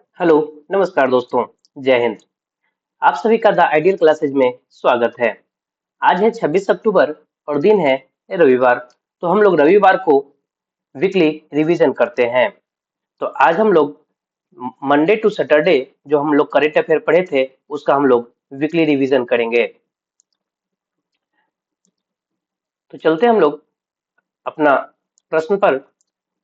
Hello, नमस्कार दोस्तों, जय हिंद। आप सभी का द आइडियल क्लासेज में स्वागत है। आज है 26 अक्टूबर और दिन है रविवार। तो हम लोग रविवार को वीकली रिवीजन करते हैं। तो आज हम लोग मंडे टू सैटरडे जो हम लोग करंट अफेयर पढ़े थे, उसका हम लोग वीकली रिवीजन करेंगे। तो चलते हम लोग अपना प्रश्न पर।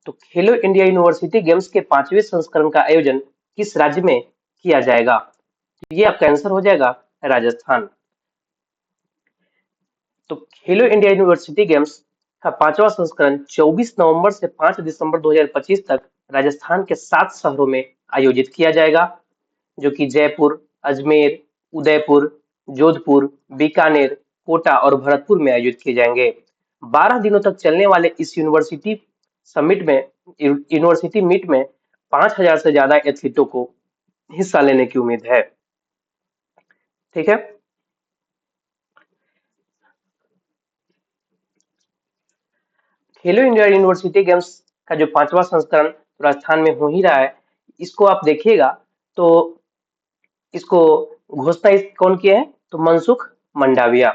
तो खेलो इंडिया यूनिवर्सिटी गेम्स के 5वें संस्करण का आयोजन किस राज्य में किया जाएगा? तो ये आपका आंसर हो जाएगा राजस्थान। तो खेलो इंडिया यूनिवर्सिटी गेम्स का 5वां संस्करण 24 नवंबर से 5 दिसंबर 2025 तक राजस्थान के 7 शहरों में आयोजित किया जाएगा, जो कि जयपुर, अजमेर, उदयपुर, जोधपुर, बीकानेर, कोटा और भरतपुर में आयोजित किए जाएंगे। 12 दिनों तक चलने वाले इस यूनिवर्सिटी मीट में 5,000 से ज्यादा एथलीटों को हिस्सा लेने की उम्मीद है। ठीक है। खेलो इंडिया यूनिवर्सिटी गेम्स का जो 5वां संस्करण राजस्थान में हो ही रहा है, इसको आप देखिएगा तो इसको घोषणा कौन किया है? तो मनसुख मंडाविया।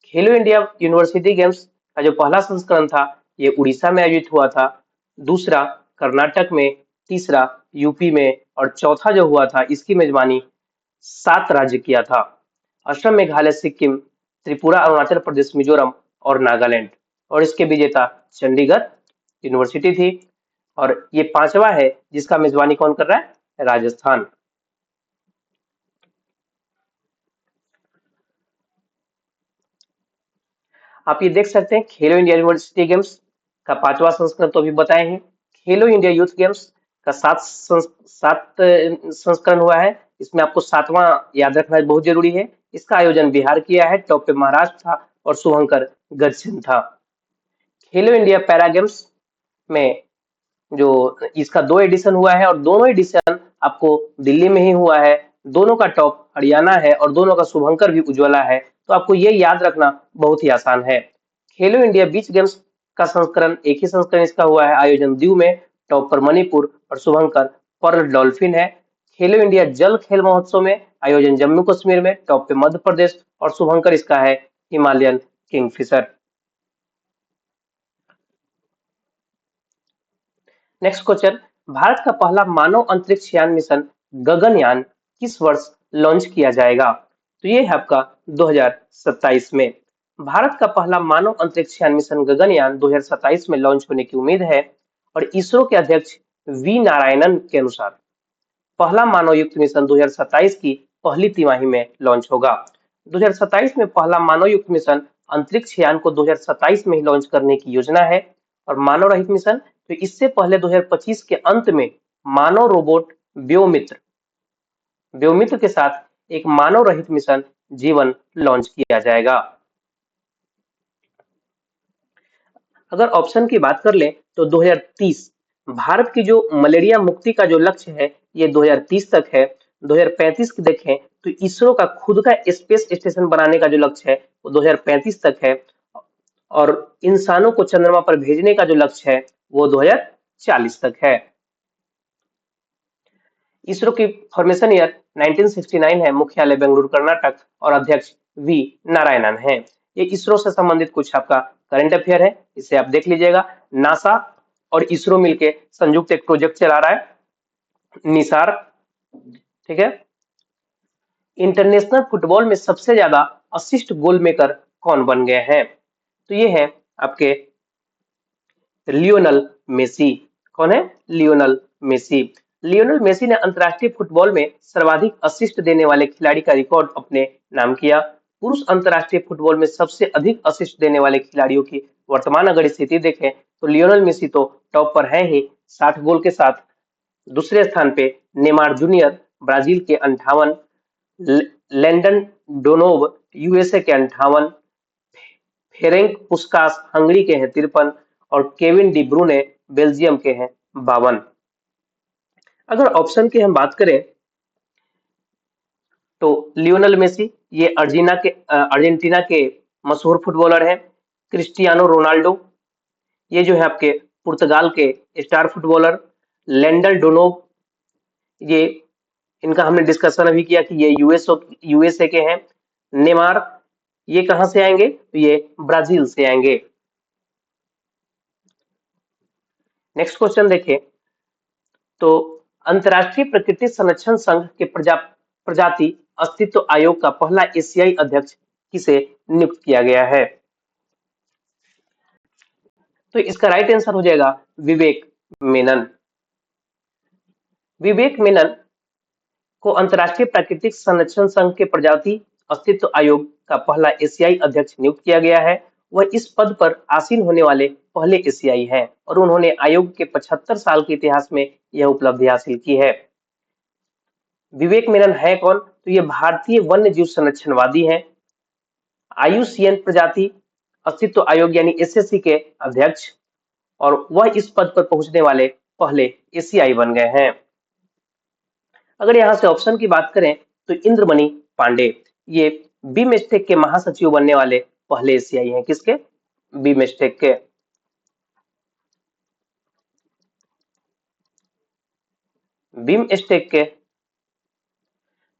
खेलो इंडिया यूनिवर्सिटी गेम्स का जो पहला संस्करण था, ये उड़ीसा में आयोजित हुआ था, दूसरा कर्नाटक में, तीसरा यूपी में और चौथा जो हुआ था, इसकी मेजबानी 7 राज्य किया था: असम, मेघालय, सिक्किम, त्रिपुरा, अरुणाचल प्रदेश, मिजोरम और नागालैंड। और इसके विजेता चंडीगढ़ यूनिवर्सिटी थी। और ये 5वां है जिसका मेजबानी कौन कर रहा है? राजस्थान। आप ये देख सकते हैं, खेलो इंडिया यूनिवर्सिटी गेम्स का 5वां संस्करण तो अभी बताए हैं। खेलो इंडिया यूथ गेम्स का सात संस्करण हुआ है। इसमें आपको 7वां याद रखना बहुत जरूरी है। इसका आयोजन बिहार किया है, टॉप पे महाराष्ट्र था और शुभंकर गजसिंह था। खेलो इंडिया पैरा गेम्स में जो इसका 2 एडिशन हुआ है और दोनों एडिशन आपको दिल्ली में ही हुआ है। दोनों का टॉप हरियाणा है और दोनों का शुभंकर भी उज्ज्वला है। तो आपको ये याद रखना बहुत ही आसान है। खेलो इंडिया बीच गेम्स का संस्करण, एक ही संस्करण इसका हुआ है, आयोजन दीव में, टॉप पर मणिपुर और शुभंकर पर्ल डॉल्फिन है। खेलो इंडिया जल खेल महोत्सव में, आयोजन जम्मू कश्मीर में, टॉप पे मध्य प्रदेश और शुभंकर इसका है Himalayan Kingfisher. Next question, Bharat का पहला मानव अंतरिक्ष यान मिशन गगनयान किस वर्ष लॉन्च किया जाएगा? तो ये है आपका 2027 में। भारत का पहला मानव अंतरिक्ष यान मिशन गगनयान 2027 में लॉन्च होने की उम्मीद है। और इसरो के अध्यक्ष वी नारायणन के अनुसार पहला मानव युक्त मिशन 2027 की पहली तिमाही में लॉन्च होगा। 2027 में पहला मानव युक्त मिशन अंतरिक्ष यान को 2027 में ही लॉन्च करने की योजना है। और मानव रहित मिशन, तो इससे पहले 2025 के अंत में मानव रोबोट व्योमित्र व्योमित्र के साथ एक मानव रहित मिशन जीवन लॉन्च किया जाएगा। अगर ऑप्शन की बात कर ले तो 2030 भारत की जो मलेरिया मुक्ति का जो लक्ष्य है, ये 2030 तक है। 2035 की देखें तो इसरो का खुद का स्पेस स्टेशन बनाने का जो लक्ष्य है, वो 2035 तक है। और इंसानों को चंद्रमा पर भेजने का जो लक्ष्य है, वो 2040 तक है। इसरो की फॉर्मेशन ईयर 1969 है, मुख्यालय बेंगलुरु कर्नाटक और अध्यक्ष वी नारायणन है। ये इसरो से संबंधित कुछ आपका करंट अफेयर है, इसे आप देख लीजिएगा। नासा और इसरो मिलके संयुक्त एक प्रोजेक्ट चला रहा है, निसार। ठीक है। इंटरनेशनल फुटबॉल में सबसे ज्यादा असिस्ट गोल मेकर कौन बन गए हैं? तो ये है आपके लियोनल मेसी। कौन है? Lionel Messi. लियोनल मेसी ने अंतरराष्ट्रीय फुटबॉल में सर्वाधिक असिस्ट देने वाले खिलाड़ी का रिकॉर्ड अपने नाम किया। पुरुष अंतरराष्ट्रीय फुटबॉल में सबसे अधिक असिस्ट देने वाले खिलाड़ियों की वर्तमान अगर स्थिति देखें तो लियोनल मेसी तो टॉप पर है ही, 60 गोल के साथ। दूसरे स्थान पे नेमार जूनियर ब्राजील के 58, लैंडन डोनोव यूएसए के 58, फेरेंक पुस्कास हंगरी के हैं 53 और केविन डी ब्रूने बेल्जियम के हैं 52। अगर ऑप्शन की हम बात करें तो लियोनल मेसी ये अर्जेंटीना के मशहूर फुटबॉलर हैं। क्रिस्टियानो रोनाल्डो ये जो है आपके पुर्तगाल के स्टार फुटबॉलर। लैंडल डोनोव ये इनका हमने डिस्कशन अभी किया कि ये यूएसए के हैं। नेमार ये कहां से आएंगे, तो ये ब्राजील से आएंगे। नेक्स्ट क्वेश्चन देखिए, तो अंतर्राष्ट्रीय प्रकृति संरक्षण संघ के प्रजाति अस्तित्व आयोग का पहला एशियाई अध्यक्ष किसे नियुक्त किया गया है, तो इसका राइट आंसर हो जाएगा विवेक मेनन। विवेक मेनन को अंतर्राष्ट्रीय प्राकृतिक संरक्षण संघ के प्रजाति अस्तित्व आयोग का पहला एशियाई अध्यक्ष नियुक्त किया गया है। वह इस पद पर आसीन होने वाले पहले एशियाई हैं और उन्होंने आयोग के 75 साल के इतिहास में यह उपलब्धि हासिल की है। विवेक मेनन है कौन, तो ये भारतीय वन्य जीव संरक्षणवादी हैं, आईयूसीएन प्रजाति अस्तित्व आयोग यानी एसएससी के अध्यक्ष, और वह इस पद पर पहुंचने वाले पहले एशियाई बन गए हैं। अगर यहाँ से ऑप्शन की बात करें तो इंद्रमणि पांडे ये बीमस्टेक के महासचिव बनने वाले पहले एशियाई हैं। किसके, बीमस्टेक के। बीमस्टेक के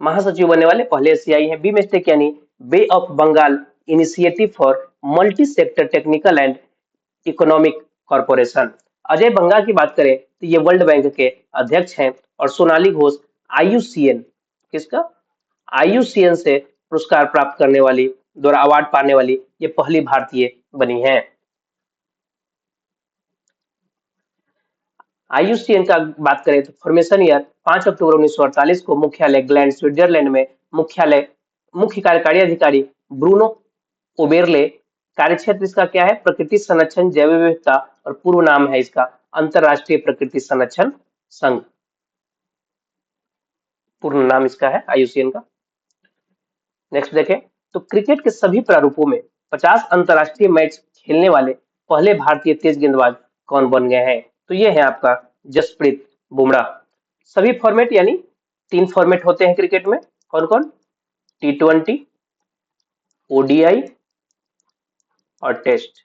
महासचिव बनने वाले पहले एशियाई हैं। बीमस्टेक यानी bay of Bengal initiative for multi sector technical and economic corporation. Ajay Banga की बात करें तो ये वर्ल्ड बैंक के अध्यक्ष हैं, और सोनाली घोष आईयूसीएन, किसका, आईयूसीएन से पुरस्कार प्राप्त करने वाली, द्वारा अवार्ड पाने वाली ये पहली भारतीय बनी हैं। आईयूसीएन का बात करें तो फॉर्मेशन ईयर 5 अक्टूबर 1948 को, मुख्यालय ग्लैंड स्विट्जरलैंड में, मुख्य कार्यकारी अधिकारी ब्रूनो ओबेरले, कार्यक्षेत्र इसका क्या है, प्रकृति संरक्षण जैव विविधता, और पूर्व नाम है इसका अंतरराष्ट्रीय प्रकृति संरक्षण संघ, पूर्ण नाम इसका है आईयूसीएन का। नेक्स्ट देखें, तो क्रिकेट के सभी प्रारूपों में 50 अंतरराष्ट्रीय मैच खेलने वाले पहले भारतीय तेज गेंदबाज कौन बन गए हैं, तो ये है आपका जसप्रीत बुमराह। सभी फॉर्मेट यानी 3 फॉर्मेट होते हैं क्रिकेट में, कौन कौन, टी20, ओडीआई और टेस्ट।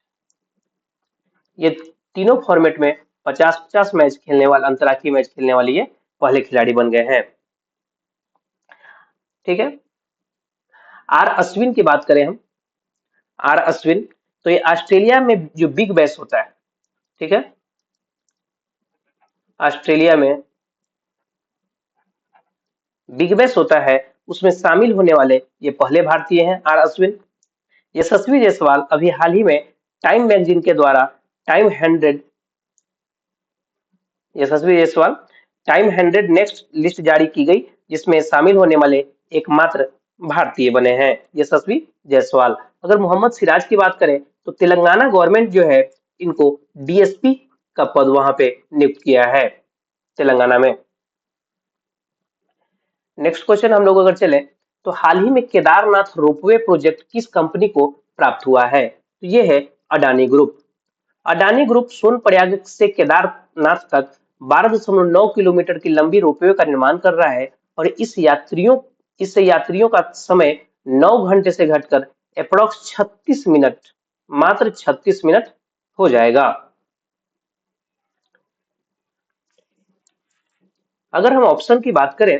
ये तीनों फॉर्मेट में 50-50 मैच खेलने वाले, अंतरराष्ट्रीय मैच खेलने वाले ये पहले खिलाड़ी बन गए हैं। ठीक है, आर अश्विन की बात करें हम, आर अश्विन, तो ये ऑस्ट्रेलिया में जो बिग बैश होता है, ठीक है, ऑस्ट्रेलिया में बिग बैश होता है, उसमें शामिल होने वाले ये पहले भारतीय हैं आर अश्विन। यशस्वी जायसवाल अभी हाल ही में टाइम मैगजीन के द्वारा टाइम 100, यशस्वी जायसवाल टाइम 100 नेक्स्ट लिस्ट जारी की गई, जिसमें शामिल होने वाले एकमात्र भारतीय बने हैं यशस्वी जायसवाल। अगर मोहम्मद सिराज की बात करें तो तेलंगाना गवर्नमेंट जो है इनको डीएसपी का पद वहां पे नियुक्त किया है तेलंगाना में। नेक्स्ट क्वेश्चन हम लोग अगर चले, तो हाल ही में केदारनाथ रोपवे प्रोजेक्ट किस कंपनी को प्राप्त हुआ है, तो ये है अडानी ग्रुप। अडानी ग्रुप सोनप्रयाग से केदारनाथ तक 12.9 किलोमीटर की लंबी रोपवे का निर्माण कर रहा है, और इससे यात्रियों का समय 9 घंटे से घटकर अप्रोक्स 36 मिनट, मात्र 36 मिनट हो जाएगा। अगर हम ऑप्शन की बात करें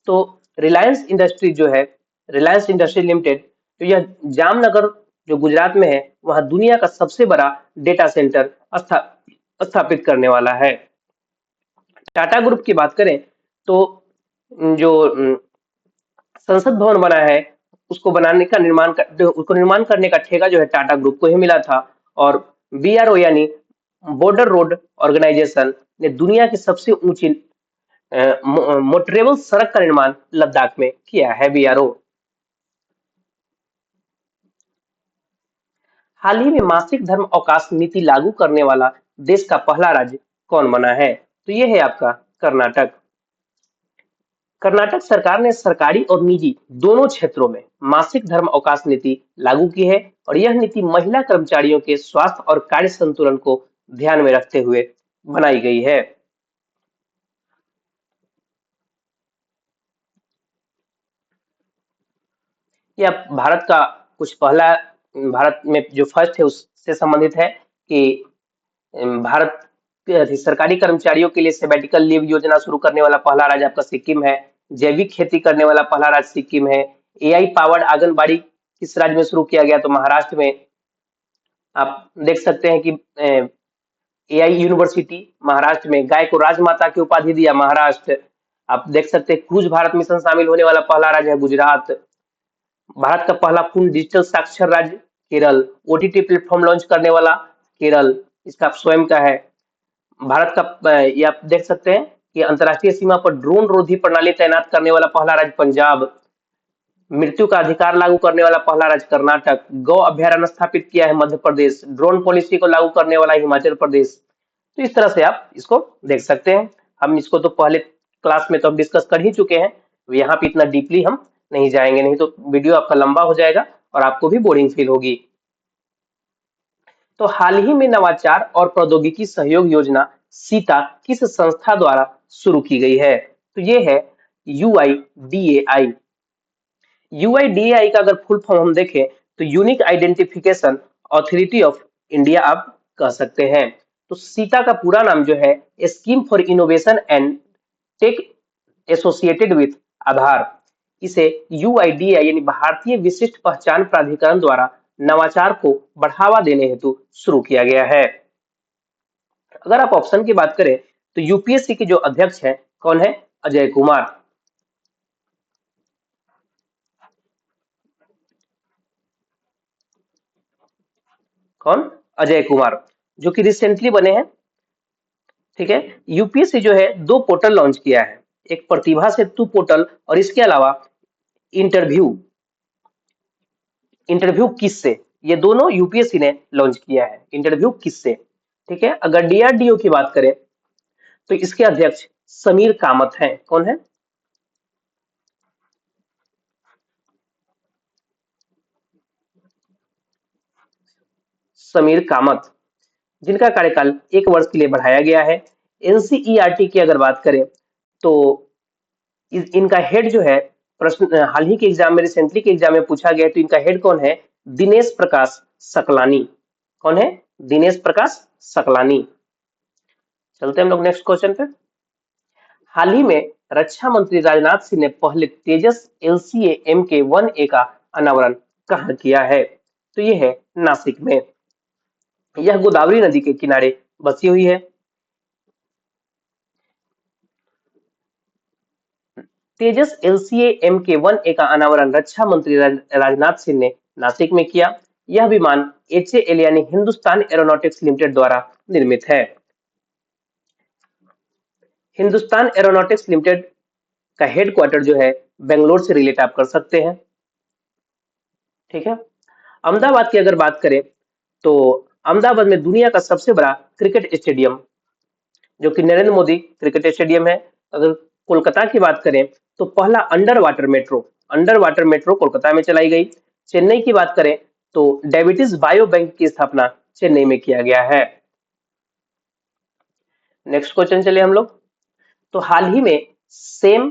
तो रिलायंस इंडस्ट्री जो है, रिलायंस इंडस्ट्री लिमिटेड, तो यह जामनगर जो गुजरात में है वहां दुनिया का सबसे बड़ा डेटा सेंटर स्थापित करने वाला है। टाटा ग्रुप की बात करें तो जो संसद भवन बना है उसको बनाने का उसको निर्माण करने का ठेका जो है टाटा ग्रुप को ही मिला था, और बीआरओ यानी बॉर्डर रोड ऑर्गेनाइजेशन ने दुनिया की सबसे ऊंची मोटरेबल सड़क का निर्माण लद्दाख में किया है, बीआरओ। हाल ही में मासिक धर्म अवकाश नीति लागू करने वाला देश का पहला राज्य कौन बना है, तो ये है आपका कर्नाटक। कर्नाटक सरकार ने सरकारी और निजी दोनों क्षेत्रों में मासिक धर्म अवकाश नीति लागू की है, और यह नीति महिला कर्मचारियों के स्वास्थ्य और कार्य संतुलन को ध्यान में रखते हुए बनाई गई है। यह भारत का कुछ पहला, भारत में जो फर्स्ट है उससे संबंधित है कि भारत सरकारी कर्मचारियों के लिए सैबैटिकल लीव योजना शुरू करने वाला पहला राज्य आपका सिक्किम है। जैविक खेती करने वाला पहला राज्य सिक्किम है। एआई पावर्ड आंगनबाड़ी किस राज्य में शुरू किया गया? तो महाराष्ट्र में। आप देख सकते हैं कि एआई यूनिवर्सिटी महाराष्ट्र में। गाय को राजमाता की उपाधि दिया महाराष्ट्र। आप देख सकते हैं क्रूज भारत मिशन शामिल होने वाला पहला राज्य है गुजरात। भारत का पहला पूर्ण डिजिटल साक्षर राज्य केरल। ओटीटी प्लेटफॉर्म लॉन्च करने वाला केरल, इसका स्वयं का है। भारत का ये आप देख सकते हैं कि अंतर्राष्ट्रीय सीमा पर ड्रोन रोधी प्रणाली तैनात करने वाला पहला राज्य पंजाब। मृत्यु का अधिकार लागू करने वाला पहला राज्य कर्नाटक। गौ अभ्यारण्य स्थापित किया है मध्य प्रदेश। ड्रोन पॉलिसी को लागू करने वाला हिमाचल प्रदेश। तो इस तरह से आप इसको देख सकते हैं। हम इसको तो पहले क्लास में तो हम डिस्कस कर ही चुके हैं, यहाँ पे इतना डीपली हम नहीं जाएंगे, नहीं तो वीडियो आपका लंबा हो जाएगा और आपको भी बोरिंग फील होगी। तो हाल ही में नवाचार और प्रौद्योगिकी सहयोग योजना सीता किस संस्था द्वारा शुरू की गई है? तो ये है यूआईडीएआई। यूआईडीएआई का अगर फुल फॉर्म हम देखें तो unique identification authority of India आप कह सकते हैं। तो सीता का पूरा नाम जो है scheme for innovation and tech associated with Aadhaar. इसे यूआईडीएआई यानी भारतीय विशिष्ट पहचान प्राधिकरण द्वारा नवाचार को बढ़ावा देने हेतु शुरू किया गया है। अगर आप ऑप्शन की बात करें तो यूपीएससी के जो अध्यक्ष हैं कौन है? अजय कुमार। कौन? अजय कुमार, जो कि रिसेंटली बने हैं। ठीक है। यूपीएससी जो है दो पोर्टल लॉन्च किया है, एक प्रतिभा सेतु पोर्टल और इसके अलावा इंटरव्यू। इंटरव्यू किस से, ये दोनों यूपीएससी ने लॉन्च किया है। इंटरव्यू किस से, ठीक है। अगर डीआरडीओ की बात करें तो इसके अध्यक्ष समीर कामत हैं। कौन है? समीर कामत, जिनका कार्यकाल 1 वर्ष के लिए बढ़ाया गया है। एनसीईआरटी की अगर बात करें तो इनका हेड जो है, प्रश्न हाल ही के एग्जाम में, रिसेंटली के एग्जाम में पूछा गया, तो इनका हेड कौन है? दिनेश प्रकाश सकलानी। कौन है? दिनेश प्रकाश सकलानी। चलते हैं हम लोग नेक्स्ट क्वेश्चन पे। हाल ही में रक्षा मंत्री राजनाथ सिंह ने पहले तेजस एलसीए MK-1A का अनावरण कहाँ किया है? तो ये है नासिक में। यह गोदावरी नदी के किनारे बसी हुई है। तेजस एलसीए MK-1A का अनावरण रक्षा मंत्री राजनाथ सिंह ने नासिक में किया। यह विमान HAL यानी हिंदुस्तान एरोनॉटिक्स लिमिटेड द्वारा निर्मित है। हिंदुस्तान एरोनॉटिक्स लिमिटेड का हेडक्वार्टर जो है बेंगलोर से रिलेट आप कर सकते हैं। ठीक है। अहमदाबाद की अगर बात करें तो अहमदाबाद में दुनिया का सबसे बड़ा क्रिकेट स्टेडियम जो कि नरेंद्र मोदी क्रिकेट स्टेडियम है। अगर कोलकाता की बात करें तो पहला अंडर वाटर मेट्रो कोलकाता में चलाई गई। चेन्नई की बात करें तो डायबिटीज बायो बैंक की स्थापना चेन्नई में किया गया है। नेक्स्ट क्वेश्चन चले हम लोग। तो हाल ही में सेम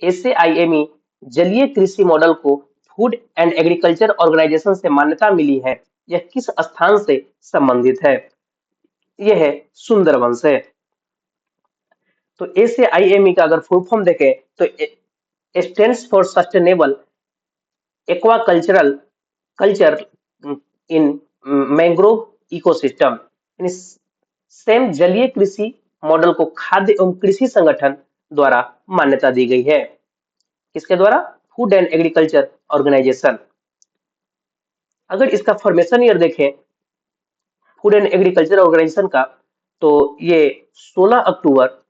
SAIME जलीय कृषि मॉडल को फूड एंड एग्रीकल्चर ऑर्गेनाइजेशन से मान्यता मिली है। यह किस स्थान से संबंधित है? यह है सुंदरवन से। तो SAIME का अगर फुल फॉर्म देखें तो stands for sustainable aquacultural culture in mangrove ecosystem. यानी सेम जलीय कृषि मॉडल को खाद्य एवं कृषि संगठन द्वारा मान्यता दी गई है। किसके द्वारा? Food and agriculture organisation. अगर इसका फॉर्मेशन ईयर देखें फूड एंड एग्रीकल्चर ऑर्गेनाइजेशन का तो ये 16 अक्टूबर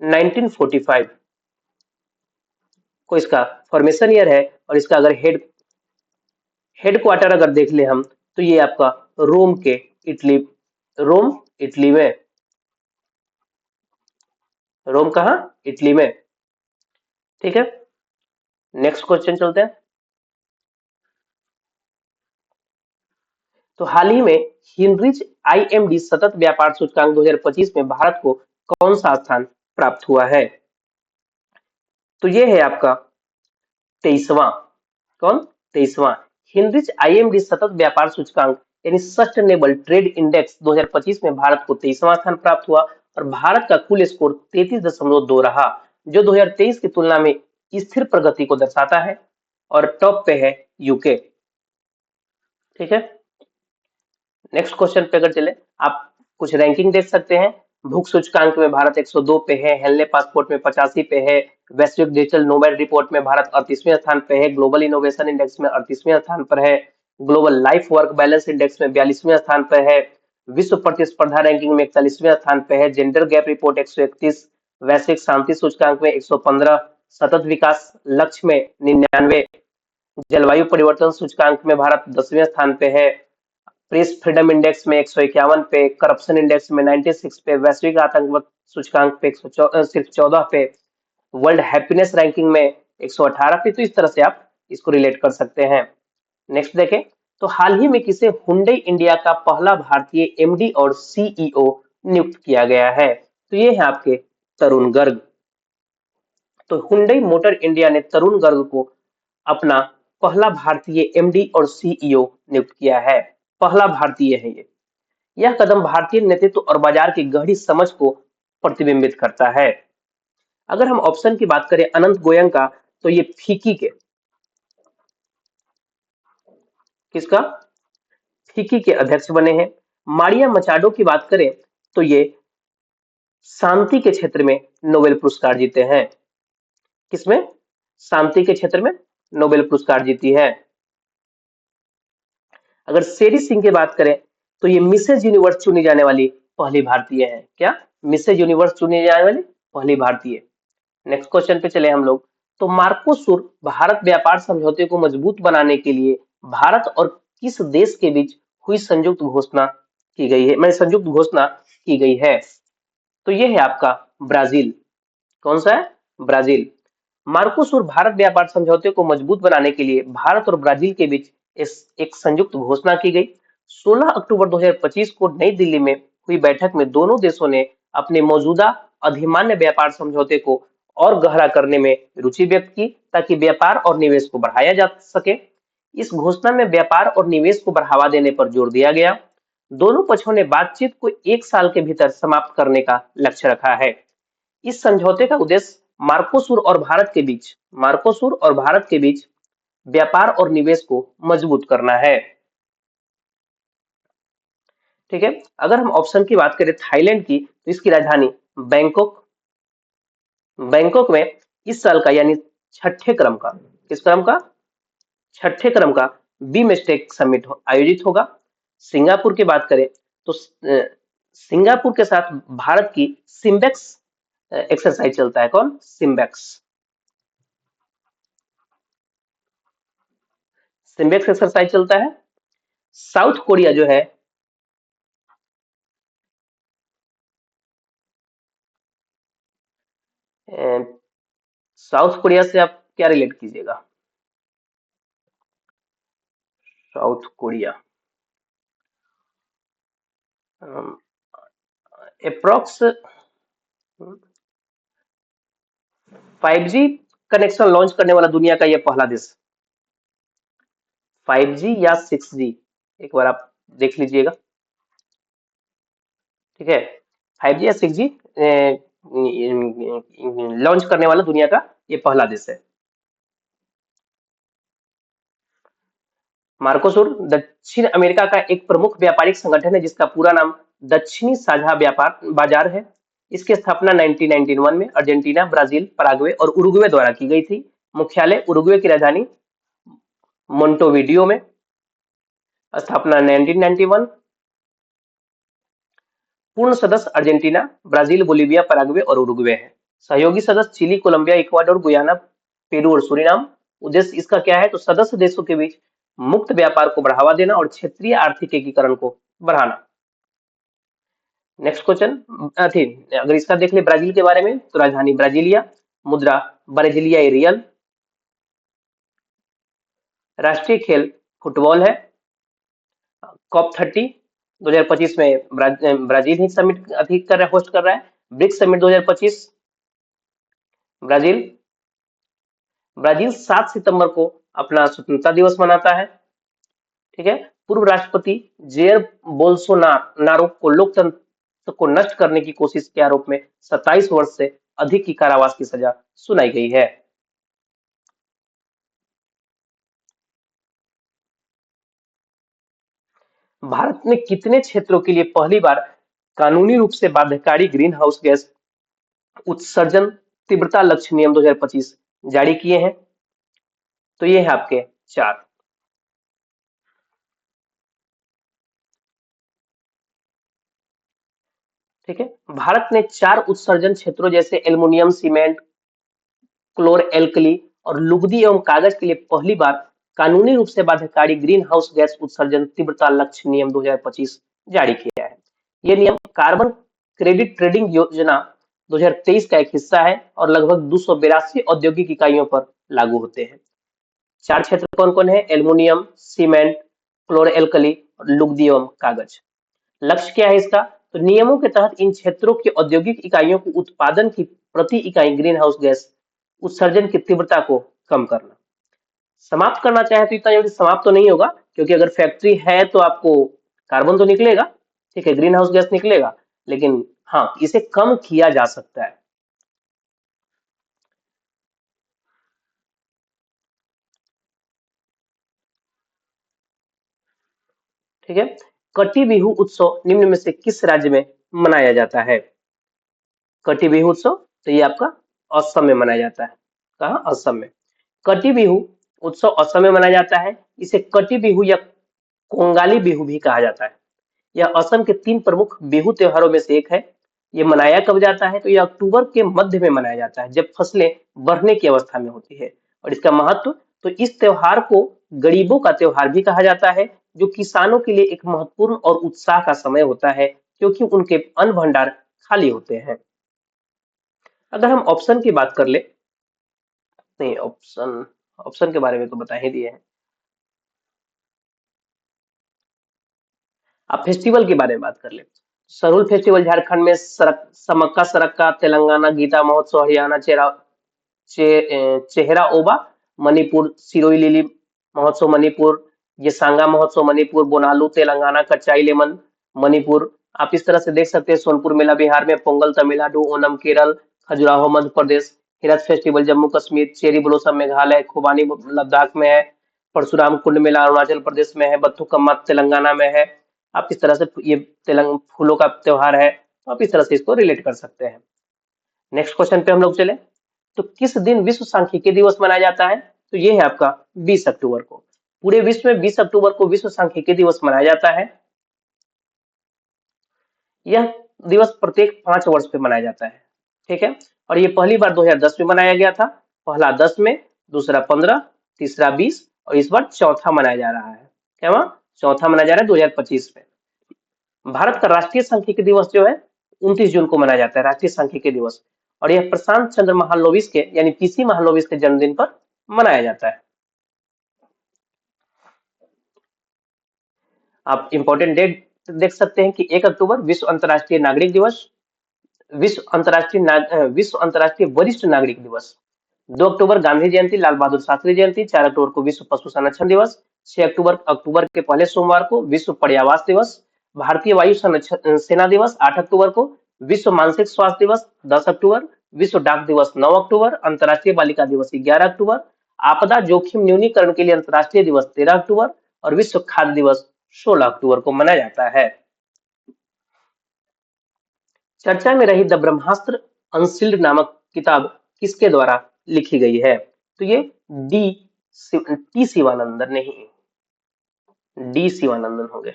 1945 को इसका फॉर्मेशन ईयर है। और इसका अगर हेडक्वार्टर अगर देख ले हम तो ये आपका इटली रोम इटली में। रोम कहाँ? इटली में। ठीक है। नेक्स्ट क्वेश्चन चलते हैं। तो हाल ही में हिनरिच IMD सतत व्यापार सूचकांक 2025 में भारत को कौन सा स्थान प्राप्त हुआ है? तो ये है आपका 23वां। कौन? 23वां। हिनरिच IMD सतत व्यापार सूचकांक यानी सस्टेनेबल ट्रेड इंडेक्स 2025 में भारत को 23वां स्थान प्राप्त हुआ और भारत का कुल स्कोर 33.2 रहा, जो 2023 की तुलना में स्थिर प्रगति को दर्शाता है। और टॉप पे है यूके। ठीक है, नेक्स्ट क्वेश्चन पे अगर चले, आप कुछ रैंकिंग देख सकते हैं। भूख सूचकांक में भारत 102 पे है, हेनले पासपोर्ट में 85 पे है, वैश्विक डिजिटल नोबेल रिपोर्ट में भारत 38वें स्थान पे है, ग्लोबल इनोवेशन इंडेक्स में 38वें स्थान पर है, global life work balance index में 42वें स्थान पर है, विश्व प्रतिस्पर्धा रैंकिंग में 41वें स्थान पे है, जेंडर गैप रिपोर्ट 131, वैश्विक शांति सूचकांक में 115, सतत विकास लक्ष्य में 99, जलवायु परिवर्तन सूचकांक में भारत 10वें स्थान पे है, प्रेस फ्रीडम इंडेक्स में 151 पे, करप्शन इंडेक्स में 96 पे, वैश्विक आतंकवाद सूचकांक पे सिर्फ 14 पे, वर्ल्ड हैप्पीनेस रैंकिंग में 118 पे। तो इस तरह से आप इसको रिलेट कर सकते हैं। नेक्स्ट देखें, तो हाल ही में किसे हुंडई इंडिया का पहला भारतीय एमडी और सीईओ नियुक्त किया गया है? तो ये है आपके तरुण गर्ग। तो हुंडई मोटर इंडिया ने तरुण गर्ग को अपना पहला भारतीय एमडी और सीईओ नियुक्त किया है। पहला भारतीय है ये। यह कदम भारतीय नेतृत्व और बाजार की गहरी समझ को प्रतिबिंबित करता है। अगर हम ऑप्शन की बात करें अनंत गोयनका, तो ये फीकी के किसका फीकी के अध्यक्ष बने हैं। मारिया मचाडो की बात करें तो ये शांति के क्षेत्र में नोबेल पुरस्कार जीते हैं। किसमें? शांति के क्षेत्र में नोबेल पुरस्कार जीती है। अगर शेरी सिंह की बात करें तो ये मिसेज यूनिवर्स चुनी जाने वाली पहली भारतीय है। क्या? मिसेज यूनिवर्स चुनी जाने वाली पहली भारतीय। नेक्स्ट क्वेश्चन पे चले हम लोग। तो मार्कोसुर भारत व्यापार समझौते को मजबूत बनाने के लिए भारत और किस देश के बीच हुई संयुक्त घोषणा की गई है? मैं संयुक्त घोषणा की गई है। तो ये है आपका ब्राजील। कौन सा है? ब्राजील। मार्कोसुर भारत व्यापार समझौते को मजबूत बनाने के लिए भारत और ब्राजील के बीच एक संयुक्त घोषणा की गई। 16 अक्टूबर 2025 को नई दिल्ली में हुई बैठक में दोनों देशों ने अपने मौजूदा अधिमान्य व्यापार समझौते को और गहरा करने में रुचि व्यक्त की ताकि व्यापार और निवेश को बढ़ाया जा सके। इस घोषणा में व्यापार और निवेश को बढ़ावा देने पर जोर दिया गया। दोनों पक्षों ने बातचीत को 1 साल के भीतर समाप्त करने का लक्ष्य रखा है। इस समझौते का उद्देश्य मार्कोसुर और भारत के बीच व्यापार और निवेश को मजबूत करना है। ठीक है, अगर हम ऑप्शन की बात करें थाईलैंड की, तो इसकी राजधानी बैंकॉक। बैंकॉक में इस साल का यानी छठे क्रम का, किस क्रम का? छठे क्रम का बीमस्टेक समिट आयोजित होगा। सिंगापुर की बात करें तो सिंगापुर के साथ भारत की सिम्बेक्स एक्सरसाइज चलता है। कौन? सिम्बेक्स। सिम्बेक्स एक्सरसाइज चलता है। साउथ कोरिया जो है साउथ कोरिया से आप क्या रिलेट कीजिएगा? South Korea approx 5G connection launch करने वाला दुनिया का यह पहला देश। 5G या 6G, एक बार आप देख लीजिएगा। ठीक है, 5G या 6G लॉन्च करने वाला दुनिया का ये पहला देश है। मार्कोसुर दक्षिण अमेरिका का एक प्रमुख व्यापारिक संगठन है जिसका पूरा नाम दक्षिणी साझा व्यापार बाजार है। इसकी स्थापना 1991 में अर्जेंटीना, ब्राजील, पराग्वे और उरुग्वे द्वारा की गई थी। मुख्यालय उरुग्वे की राजधानी मोंटोविडियो में। स्थापना 1991। पूर्ण सदस्य अर्जेंटीना, ब्राजील, बोलीविया, पराग्वे और उरुग्वे है। सहयोगी सदस्य Chile, Colombia, Ecuador, Guyana, Peru और सूरीनाम। उद्देश्य इसका क्या है? तो सदस्य देशों के बीच मुक्त व्यापार को बढ़ावा देना और क्षेत्रीय आर्थिक एकीकरण को बढ़ाना। नेक्स्ट क्वेश्चन, अगर इसका देख ले ब्राजील के बारे में, तो राजधानी ब्राजीलिया, मुद्रा ब्राजीलियाई रियल, राष्ट्रीय खेल फुटबॉल है। कॉप 30 2025 में ब्राजील ही समिट अधिक कर होस्ट कर रहा है। BRICS summit 2025 Brazil. ब्राजील 7 सितंबर को अपना स्वतंत्रता दिवस मनाता है। ठीक है, पूर्व राष्ट्रपति जेयर बोल्सोनारो को लोकतंत्र को नष्ट करने की कोशिश के आरोप में 27 वर्ष से अधिक की कारावास की सजा सुनाई गई है। भारत ने कितने क्षेत्रों के लिए पहली बार कानूनी रूप से बाध्यकारी ग्रीन हाउस गैस उत्सर्जन तीव्रता लक्ष्य नियम 2025 जारी किए हैं? तो ये है आपके चार। ठीक है, भारत ने चार उत्सर्जन क्षेत्रों जैसे एल्युमिनियम, सीमेंट, क्लोरएल्कली और लुगदी एवं कागज के लिए पहली बार कानूनी रूप से बाध्यकारी ग्रीन हाउस गैस उत्सर्जन तीव्रता लक्ष्य नियम 2025 जारी किया है। ये नियम कार्बन क्रेडिट ट्रेडिंग योजना 2023 का एक हिस्सा है और लगभग 282 औद्योगिक इकाइयों पर लागू होते हैं। चार क्षेत्र कौन कौन है? एल्युमिनियम, सीमेंट, क्लोरएल्कली और लुगदी एवं कागज। लक्ष्य क्या है इसका? तो नियमों के तहत इन क्षेत्रों की औद्योगिक इकाइयों को उत्पादन की प्रति इकाई ग्रीन हाउस गैस उत्सर्जन की तीव्रता को कम करना। समाप्त करना चाहे तो इतना जल्दी समाप्त तो नहीं होगा, क्योंकि अगर फैक्ट्री है तो आपको कार्बन तो निकलेगा, ठीक है, ग्रीन हाउस गैस निकलेगा, लेकिन हाँ, इसे कम किया जा सकता है। ठीक है, कटी बिहू उत्सव निम्न में से किस राज्य में मनाया जाता है? कटी बिहू उत्सव, तो ये आपका असम में मनाया जाता है। कहाँ? असम में। कटी बिहू उत्सव असम में मनाया जाता है। इसे कटी बिहू या कोंगाली बिहू भी कहा जाता है। यह असम के तीन प्रमुख बिहू त्योहारों में से एक है। ये मनाया कब जाता है? तो यह अक्टूबर के मध्य में मनाया जाता है, जब फसलें बढ़ने की अवस्था में होती है। और इसका महत्व, तो इस त्योहार को गरीबों का त्योहार भी कहा जाता है, जो किसानों के लिए एक महत्वपूर्ण और उत्साह का समय होता है, क्योंकि उनके अन्न भंडार खाली होते हैं। अगर हम ऑप्शन की बात कर ले, नहीं, ऑप्शन ऑप्शन के बारे में तो बता ही दिए हैं। आप फेस्टिवल के बारे में बात कर ले। सरूल फेस्टिवल झारखंड में, समक्का सरक्का तेलंगाना, गीता महोत्सव हरियाणा, चेहरा ओबा मणिपुर, सिरोई लिली महोत्सव मणिपुर, ये सांगा महोत्सव मणिपुर, बोनालू तेलंगाना, कच्चाई लेमन मणिपुर। आप इस तरह से देख सकते हैं, सोनपुर मेला बिहार में, Pongal Tamil Nadu, Onam Kerala, Khajuraho Madhya Pradesh, Heerat festival Jammu Kashmir, cherry blossom Meghalaya, खुबानी लद्दाख में है, परशुराम कुंड मेला अरुणाचल प्रदेश में है, बथुकम्मा तेलंगाना में है। आप इस तरह से ये तेलंग फूलों का त्योहार है, तो आप इस तरह से इसको रिलेट कर सकते हैं। नेक्स्ट क्वेश्चन पे हम लोग चले, तो किस दिन विश्व सांख्यिकी दिवस मनाया जाता है? तो ये है आपका 20 अक्टूबर को। पूरे विश्व में 20 अक्टूबर को विश्व सांख्यिकी दिवस मनाया जाता है। यह दिवस प्रत्येक 5 वर्ष पे मनाया जाता है। ठीक है, और ये पहली बार 2010 में मनाया गया था। पहला 10 में, दूसरा 15, तीसरा 20 और इस बार चौथा मनाया जा रहा है। क्या हुआ? चौथा मनाया जा रहा है 2025 में। भारत का राष्ट्रीय सांख्यिकी दिवस जो है 29 जून को मनाया जाता है, राष्ट्रीय सांख्यिकी दिवस। और यह प्रशांत चंद्र महालनोबिस के, यानी पीसी महालनोबिस के जन्मदिन पर मनाया जाता है। आप इंपॉर्टेंट डेट देख सकते हैं कि 1 अक्टूबर विश्व अंतर्राष्ट्रीय नागरिक दिवस, विश्व अंतर्राष्ट्रीय वरिष्ठ नागरिक दिवस। 2 अक्टूबर गांधी जयंती, लाल बहादुर शास्त्री जयंती। 4 अक्टूबर को विश्व पशु संरक्षण दिवस। 6 अक्टूबर, अक्टूबर के पहले सोमवार को विश्व पर्यावास दिवस। भारतीय वायु सेना दिवस 8 अक्टूबर को। विश्व मानसिक स्वास्थ्य दिवस 10 अक्टूबर। विश्व डाक दिवस 9 अक्टूबर। अंतर्राष्ट्रीय बालिका दिवस 11 अक्टूबर। आपदा जोखिम न्यूनीकरण के लिए अंतर्राष्ट्रीय दिवस 13 अक्टूबर। और विश्व खाद्य दिवस 16 अक्टूबर को मनाया जाता है। चर्चा में रही द ब्रह्मास्त्र अनसील्ड नामक किताब किसके द्वारा लिखी गई है? तो ये डी टी शिवानंदन, नहीं, डी शिवानंदन हो गए।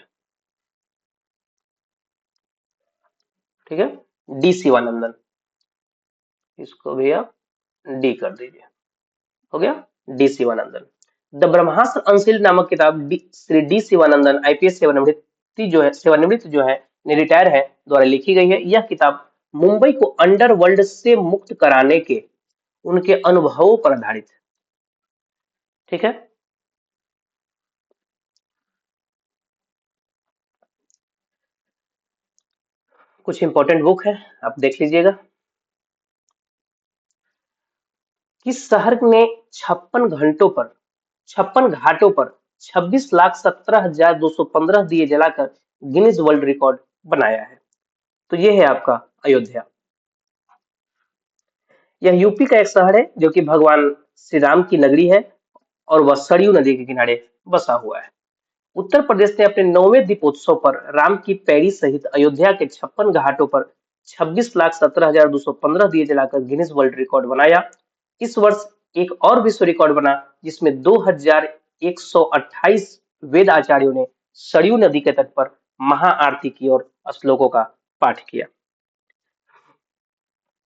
ठीक है, डी शिवानंदन, इसको भी आप डी कर दीजिए। हो गया, D Sivanandan. The Brahmastra unsealed नामक किताब श्री डी शिवानंदन, आईपीएस सेवानिवृत्त जो है, रिटायर है, द्वारा लिखी गई है। यह किताब मुंबई को अंडरवर्ल्ड से मुक्त कराने के उनके अनुभवों पर आधारित है। ठीक है, कुछ इंपॉर्टेंट बुक है, आप देख लीजिएगा। किस शहर ने 56 घाटों पर 26,17,215 दिए जलाकर गिनीज वर्ल्ड रिकॉर्ड बनाया है। तो ये है आपका अयोध्या। यह यूपी का एक शहर है जो कि भगवान श्री राम की नगरी है और वह सरयू नदी के किनारे बसा हुआ है। उत्तर प्रदेश ने अपने 9वें दीपोत्सव पर राम की पैड़ी सहित अयोध्या के 56 घाटों पर 26,17,215 दिए जलाकर गिनीज वर्ल्ड रिकॉर्ड बनाया। इस वर्ष एक और विश्व रिकॉर्ड बना जिसमें 2,128 वेद आचार्यों ने सरयू नदी के तट पर महाआरती की और श्लोकों का पाठ किया।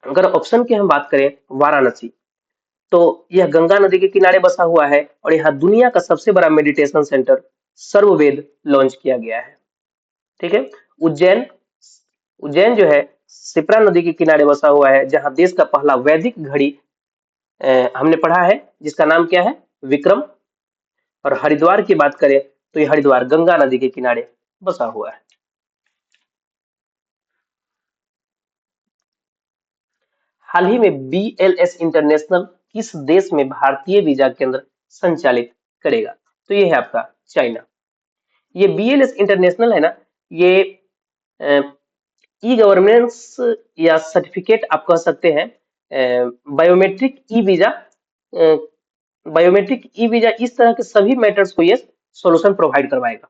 अगर ऑप्शन की हम बात करें, वाराणसी, तो यह गंगा नदी के किनारे बसा हुआ है और यहाँ दुनिया का सबसे बड़ा मेडिटेशन सेंटर सर्ववेद लॉन्च किया गया है। ठीक है। उज्जैन, उज्जैन जो है शिप्रा नदी के किनारे बसा हुआ है जहां देश का पहला वैदिक घड़ी हमने पढ़ा है जिसका नाम क्या है, विक्रम। और हरिद्वार की बात करें तो ये हरिद्वार गंगा नदी के किनारे बसा हुआ है। हाल ही में बीएलएस इंटरनेशनल किस देश में भारतीय वीजा केंद्र संचालित करेगा? तो ये है आपका चाइना। ये बीएलएस इंटरनेशनल है ना, ये ई गवर्नेंस या सर्टिफिकेट आप कह सकते हैं, biometric e visa, biometric e visa, इस तरह के सभी मैटर्स को ये सॉल्यूशन प्रोवाइड करवाएगा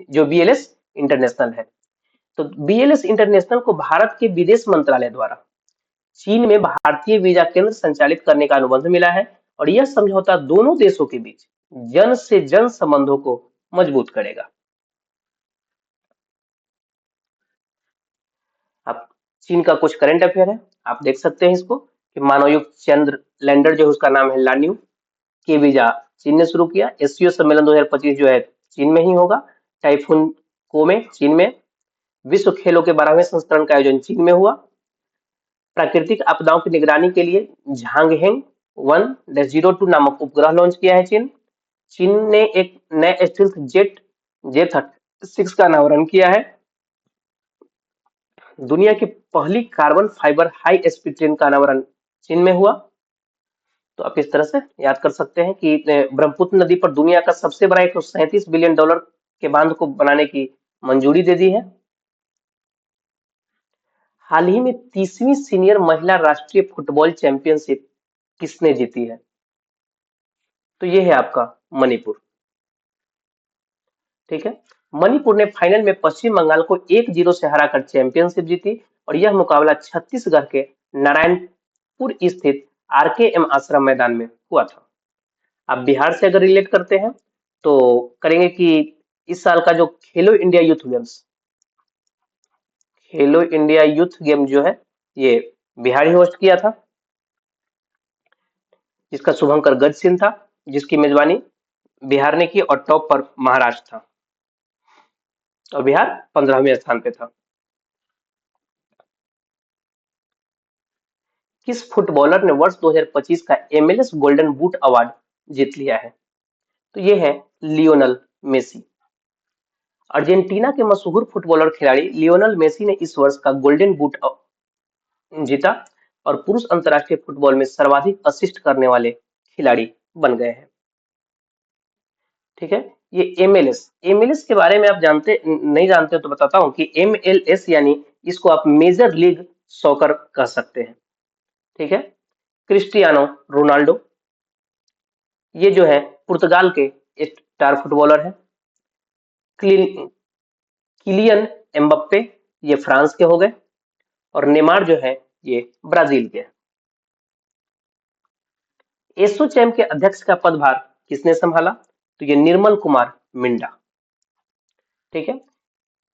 जो बीएलएस इंटरनेशनल है। तो बीएलएस इंटरनेशनल को भारत के विदेश मंत्रालय द्वारा चीन में भारतीय वीजा केंद्र संचालित करने का अनुबंध मिला है और यह समझौता दोनों देशों के बीच जन से जन संबंधों को मजबूत करेगा। अब चीन का कुछ करंट अफेयर है, आप देख सकते हैं इसको, कि मानवयुक्त चंद्र लैंडर जो है उसका नाम है लान्यू, के वीजा चीन ने शुरू किया। एससीओ सम्मेलन 2025 जो है चीन में ही होगा। टाइफून कोमे चीन में। विश्व खेलों के 12वें संस्करण का आयोजन चीन में हुआ। प्राकृतिक आपदाओं की निगरानी के लिए झांगहेंग 1-02 नामक उपग्रह लॉन्च किया है चीन। चीन ने एक नए स्टील्थ जेट J-36 का अनावरण किया है। दुनिया की पहली carbon fibre high speed train का अनावरण चीन में हुआ। तो आप इस तरह से याद कर सकते हैं कि ब्रह्मपुत्र नदी पर दुनिया का सबसे बड़ा $137 बिलियन के बांध को बनाने की मंजूरी दे दी है। हाल ही में 30वीं सीनियर महिला राष्ट्रीय फुटबॉल चैंपियनशिप किसने जीती है? तो ये है आपका मणिपुर। ठीक है। मणिपुर ने फाइनल में पश्चिम बंगाल को 1-0 से हराकर चैंपियनशिप जीती और यह मुकाबला छत्तीसगढ़ के नारायणपुर स्थित आरकेएम आश्रम मैदान में हुआ था। आप बिहार से अगर रिलेट करते हैं तो करेंगे कि इस साल का जो खेलो इंडिया यूथ गेम्स, खेलो इंडिया यूथ गेम जो है ये बिहार ही होस्ट किया था, जिसका शुभंकर गज सिंह था, जिसकी मेजबानी बिहार ने की और टॉप पर महाराष्ट्र था और बिहार 15वें स्थान पे था। किस फुटबॉलर ने वर्ष 2025 का एमएलएस गोल्डन बूट अवार्ड जीत लिया है? तो ये है लियोनल मेसी। अर्जेंटीना के मशहूर फुटबॉलर खिलाड़ी लियोनल मेसी ने इस वर्ष का गोल्डन बूट जीता और पुरुष अंतर्राष्ट्रीय फुटबॉल में सर्वाधिक असिस्ट करने वाले खिलाड़ी बन गए हैं। ठीक है। ये एमएलएस के बारे में आप नहीं जानते हो तो बताता हूं कि एमएलएस यानी इसको आप मेजर लीग सॉकर कह सकते हैं। ठीक है। क्रिस्टियानो रोनाल्डो, ये जो है पुर्तगाल के स्टार फुटबॉलर है। किलियन एम्बाप्पे, ये फ्रांस के हो गए और नेमार जो है ये ब्राजील के। एसोचैम के अध्यक्ष का पदभार किसने संभाला? तो ये निर्मल कुमार मिंडा। ठीक है।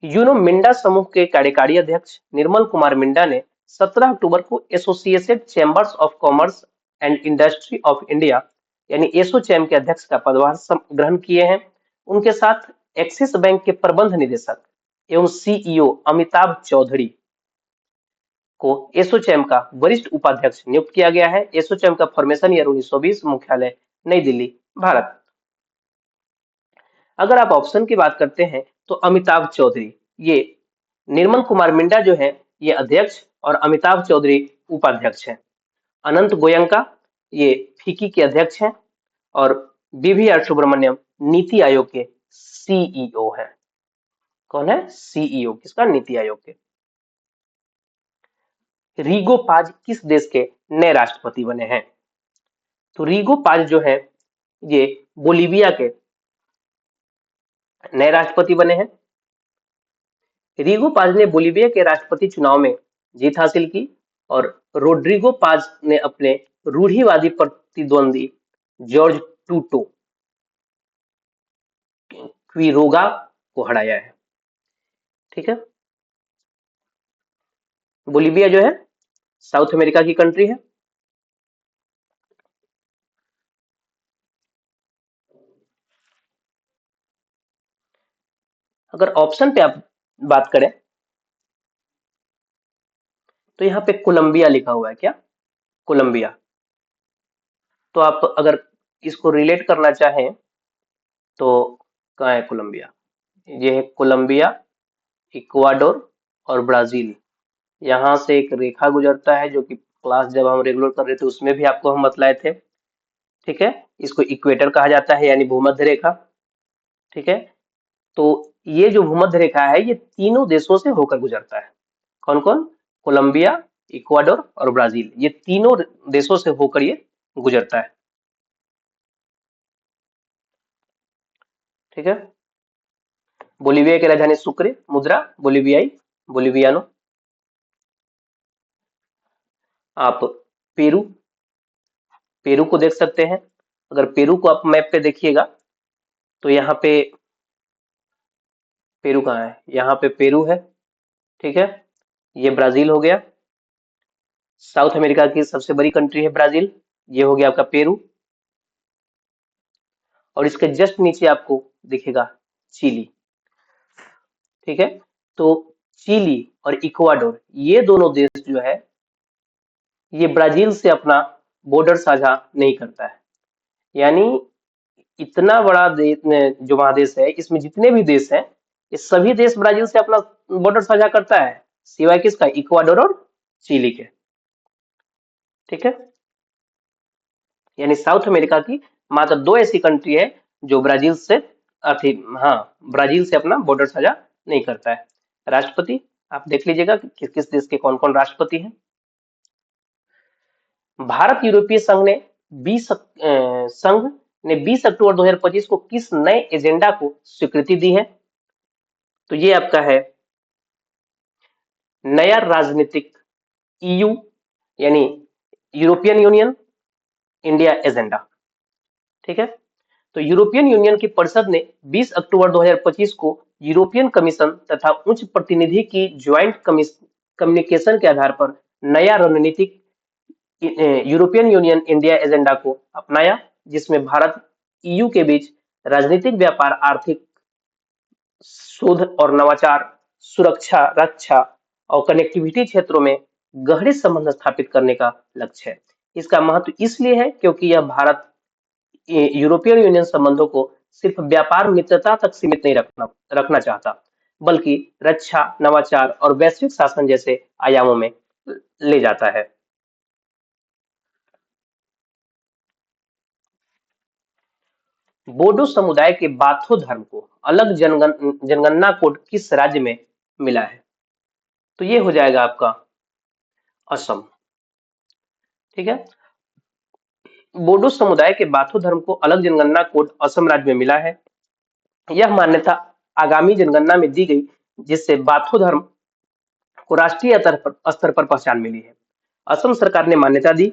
यूनो मिंडा समूह के कार्यकारी अध्यक्ष निर्मल कुमार मिंडा ने 17 अक्टूबर को associated chambers of commerce and industry of India यानी एसोचैम के अध्यक्ष का पदभार ग्रहण किए हैं। उनके साथ एक्सिस बैंक के प्रबंध निदेशक एवं सीईओ अमिताभ चौधरी को एसोचैम का वरिष्ठ उपाध्यक्ष नियुक्त किया गया है। एसोचैम का फॉर्मेशन ईयर 1920, मुख्यालय नई दिल्ली, भारत। अगर आप ऑप्शन की बात करते हैं तो अमिताभ चौधरी, ये निर्मल कुमार मिंडा जो है ये अध्यक्ष और अमिताभ चौधरी उपाध्यक्ष हैं। अनंत गोयंका ये फिकी के अध्यक्ष हैं और बीवीआर सुब्रमण्यम नीति आयोग के सीईओ हैं। कौन है? सीईओ किसका? नीति आयोग के। रीगो पाज किस देश के नए राष्ट्रपति बने हैं? तो रीगो पाज जो है ये बोलीविया के नए राष्ट्रपति बने हैं। रीगो पाज ने बोलीविया के राष्ट्रपति चुनाव में जीत हासिल की और रोड्रिगो पाज ने अपने रूढ़िवादी प्रतिद्वंदी जॉर्ज टूटो क्विरोगा को हराया है। ठीक है, बोलीविया जो है साउथ अमेरिका की कंट्री है। अगर ऑप्शन पे आप बात करें तो यहाँ पे कोलंबिया लिखा हुआ है। क्या? कोलंबिया। तो आप अगर इसको रिलेट करना चाहें तो कहाँ है कोलंबिया? ये है कोलंबिया, इक्वाडोर और ब्राजील। यहाँ से एक रेखा गुजरता है जो कि क्लास जब हम रेगुलर कर रहे थे उसमें भी आपको हम बतलाए थे। ठीक है, इसको इक्वेटर कहा जाता है यानी भूमध्य रेखा। ठीक है, तो ये जो भूमध्य रेखा है ये तीनों देशों से होकर गुजरता है। कौन कौन? कोलंबिया, इक्वाडोर और ब्राजील, ये तीनों देशों से होकर ये गुजरता है। ठीक है, बोलीविया की राजधानी सुक्रे, मुद्रा बोलीवियाई, बोलीवियानो। आप पेरू, पेरू को देख सकते हैं। अगर पेरू को आप मैप पे देखिएगा तो यहाँ पे पेरू कहाँ है? यहाँ पे पेरू है। ठीक है, ये ब्राजील हो गया। साउथ अमेरिका की सबसे बड़ी कंट्री है ब्राजील। ये हो गया आपका पेरू। और इसके जस्ट नीचे आपको दिखेगा चिली। ठीक है, तो चिली और इक्वाडोर ये दोनों देश जो है ये ब्राजील से अपना बॉर्डर साझा नहीं करता है। यानी इतना बड़ा देश जो महादेश है इसमें जितने भी देश हैं ये सभी देश ब्राजील से अपना बॉर्डर साझा करता है सिवाय किसका? इक्वाडोर और चिली के। ठीक है, यानी साउथ अमेरिका की मात्र दो ऐसी कंट्री है जो ब्राजील से अथी हाँ ब्राजील से अपना बॉर्डर साझा नहीं करता है। राष्ट्रपति आप देख लीजिएगा कि किस किस देश के कौन कौन राष्ट्रपति हैं। भारत यूरोपीय संघ ने 20 अक्टूबर 2025 को किस नए एजेंडा को स्वीकृति दी है? तो ये आपका है नया राजनीतिक ईयू यानी यूरोपियन यूनियन इंडिया एजेंडा। ठीक है, तो यूरोपियन यूनियन की परिषद ने 20 अक्टूबर 2025 को यूरोपियन कमीशन तथा उच्च प्रतिनिधि की ज्वाइंट कम्युनिकेशन के आधार पर नया रणनीतिक यूरोपियन यूनियन इंडिया एजेंडा को अपनाया जिसमें भारत ईयू के बीच राजनीतिक व्यापार आर्थिक शोध और नवाचार सुरक्षा रक्षा और कनेक्टिविटी क्षेत्रों में गहरे संबंध स्थापित करने का लक्ष्य है। इसका महत्व इसलिए है क्योंकि यह भारत यूरोपियन यूनियन संबंधों को सिर्फ व्यापार मित्रता तक सीमित नहीं रखना चाहता बल्कि रक्षा नवाचार और वैश्विक शासन जैसे आयामों में ले जाता है। बोडो समुदाय के बाथो धर्म को अलग जनगणना कोड किस राज्य में मिला है? तो ये हो जाएगा आपका असम। ठीक है, बोडो समुदाय के बाथो धर्म को अलग जनगणना कोड असम राज्य में मिला है। यह मान्यता आगामी जनगणना में दी गई जिससे बाथो धर्म को राष्ट्रीय स्तर पर पहचान मिली है। असम सरकार ने मान्यता दी।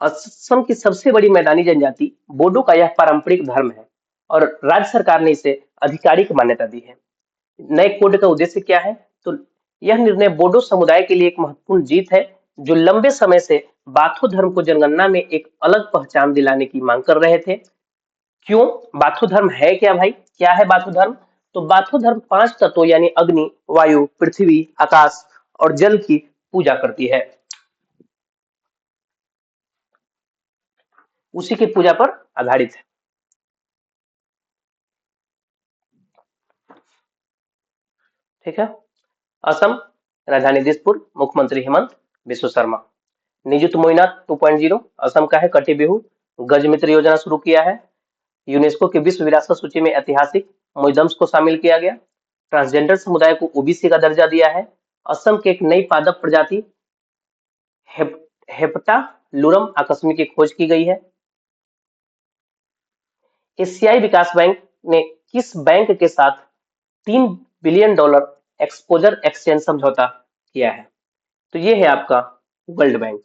असम की सबसे बड़ी मैदानी जनजाति बोडो का यह पारंपरिक धर्म है और राज्य सरकार ने इसे आधिकारिक मान्यता दी है। नए कोड का उद्देश्य क्या है? तो यह निर्णय बोडो समुदाय के लिए एक महत्वपूर्ण जीत है जो लंबे समय से बाथो धर्म को जनगणना में एक अलग पहचान दिलाने की मांग कर रहे थे। क्यों? बाथो धर्म है क्या भाई? क्या है बाथो धर्म? तो बाथो धर्म 5 तत्वों यानी अग्नि वायु पृथ्वी आकाश और जल की पूजा करती है। उसी की पूजा पर आधारित है। ठीक है, असम राजधानी दिसपुर, मुख्यमंत्री हेमंत बिश्व शर्मा। निजुत मोइना 2.0 असम का है। कटी बिहू गज मित्र योजना शुरू किया है। यूनेस्को की विश्व विरासत सूची में ऐतिहासिक म्यूजियम्स को शामिल किया गया। ट्रांसजेंडर समुदाय को ओबीसी का दर्जा दिया है। असम के एक नई पादप प्रजाति हेप, हेप्टालुरम आकस्मिक की खोज की गई है। एशियाई विकास बैंक ने किस बैंक के साथ $3 बिलियन एक्सपोजर एक्सचेंज समझौता किया है? तो ये है आपका वर्ल्ड बैंक।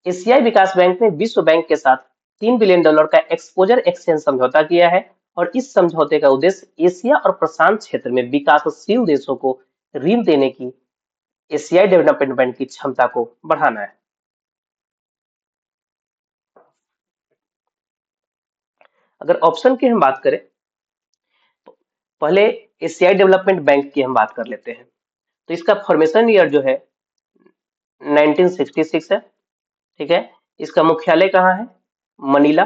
एशियाई विकास बैंक ने विश्व बैंक के साथ $3 बिलियन का एक्सपोजर एक्सचेंज समझौता किया है और इस समझौते का उद्देश्य एशिया और प्रशांत क्षेत्र में विकासशील देशों को ऋण देने की एशियाई डेवलपमेंट बैंक की क्षमता को बढ़ाना है। अगर ऑप्शन की हम बात करें तो पहले एशियाई डेवलपमेंट बैंक की हम बात कर लेते हैं। तो इसका फॉर्मेशन ईयर जो है 1966 है। ठीक है, इसका मुख्यालय कहाँ है? मनीला।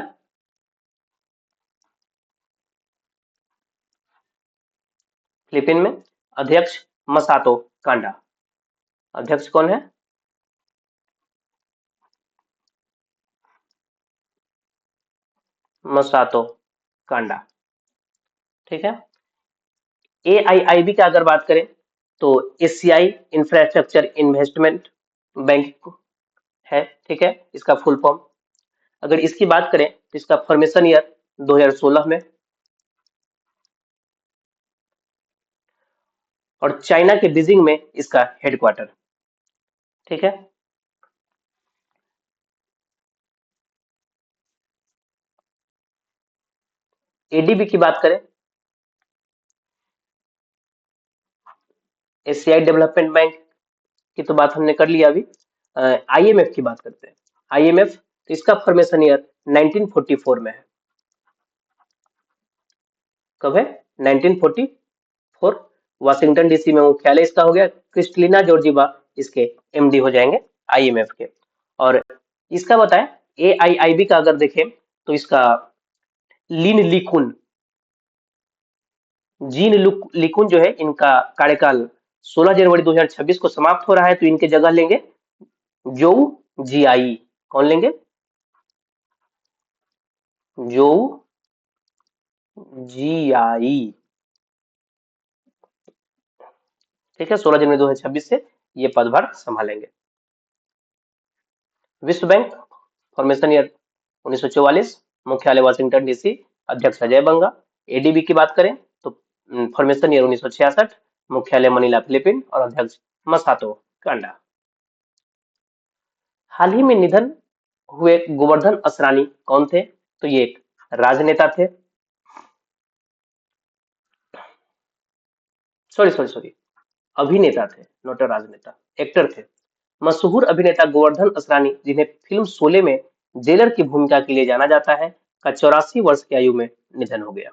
फिलीपीन में। अध्यक्ष मसातो कांडा। अध्यक्ष कौन है? मसातो कांडा। ठीक है। AIIB की अगर बात करें तो एशियाई इंफ्रास्ट्रक्चर इन्वेस्टमेंट बैंक है। ठीक है, इसका फुल फॉर्म। अगर इसकी बात करें तो इसका फॉर्मेशन ईयर 2016 में। और चाइना के बीजिंग में इसका हेडक्वार्टर। ठीक है। ADB की बात करें, एशियाई डेवलपमेंट बैंक की तो बात हमने कर लिया अभी। IMF की बात करते हैं। IMF, तो इसका फॉर्मेशन ईयर 1944 में है। कब है? 1944। वाशिंगटन डीसी में मुख्यालय इसका हो गया। क्रिस्टलिना जॉर्जिवा इसके MD हो जाएंगे IMF के। और इसका बताएं AIIB का अगर देखें तो इसका लिन लिकुन, जीन लिकुन जो है, इनका कार्यकाल 16 जनवरी 2026 को समाप्त हो रहा है, तो इनके जगह लेंगे जो जियाई। कौन लेंगे? जो जियाई। ठीक है, 16 जनवरी 2026 से ये पदभार संभालेंगे। विश्व बैंक, फॉर्मेशन ईयर 1944, मुख्यालय वाशिंगटन डीसी, अध्यक्ष अजय बंगा। ADB की बात करें तो फॉर्मेशन ईयर 1966, मुख्यालय मनीला फिलीपीन और अध्यक्ष मसातो कांडा। हाल ही में निधन हुए गोवर्धन असरानी कौन थे? तो ये एक राजनेता थे। सॉरी सॉरी सॉरी, अभिनेता थे, नॉट अ राजनेता, एक्टर थे। मशहूर अभिनेता गोवर्धन असरानी, जिन्हें फिल्म शोले में जेलर की भूमिका के लिए जाना जाता है, का 84 वर्ष की आयु में निधन हो गया।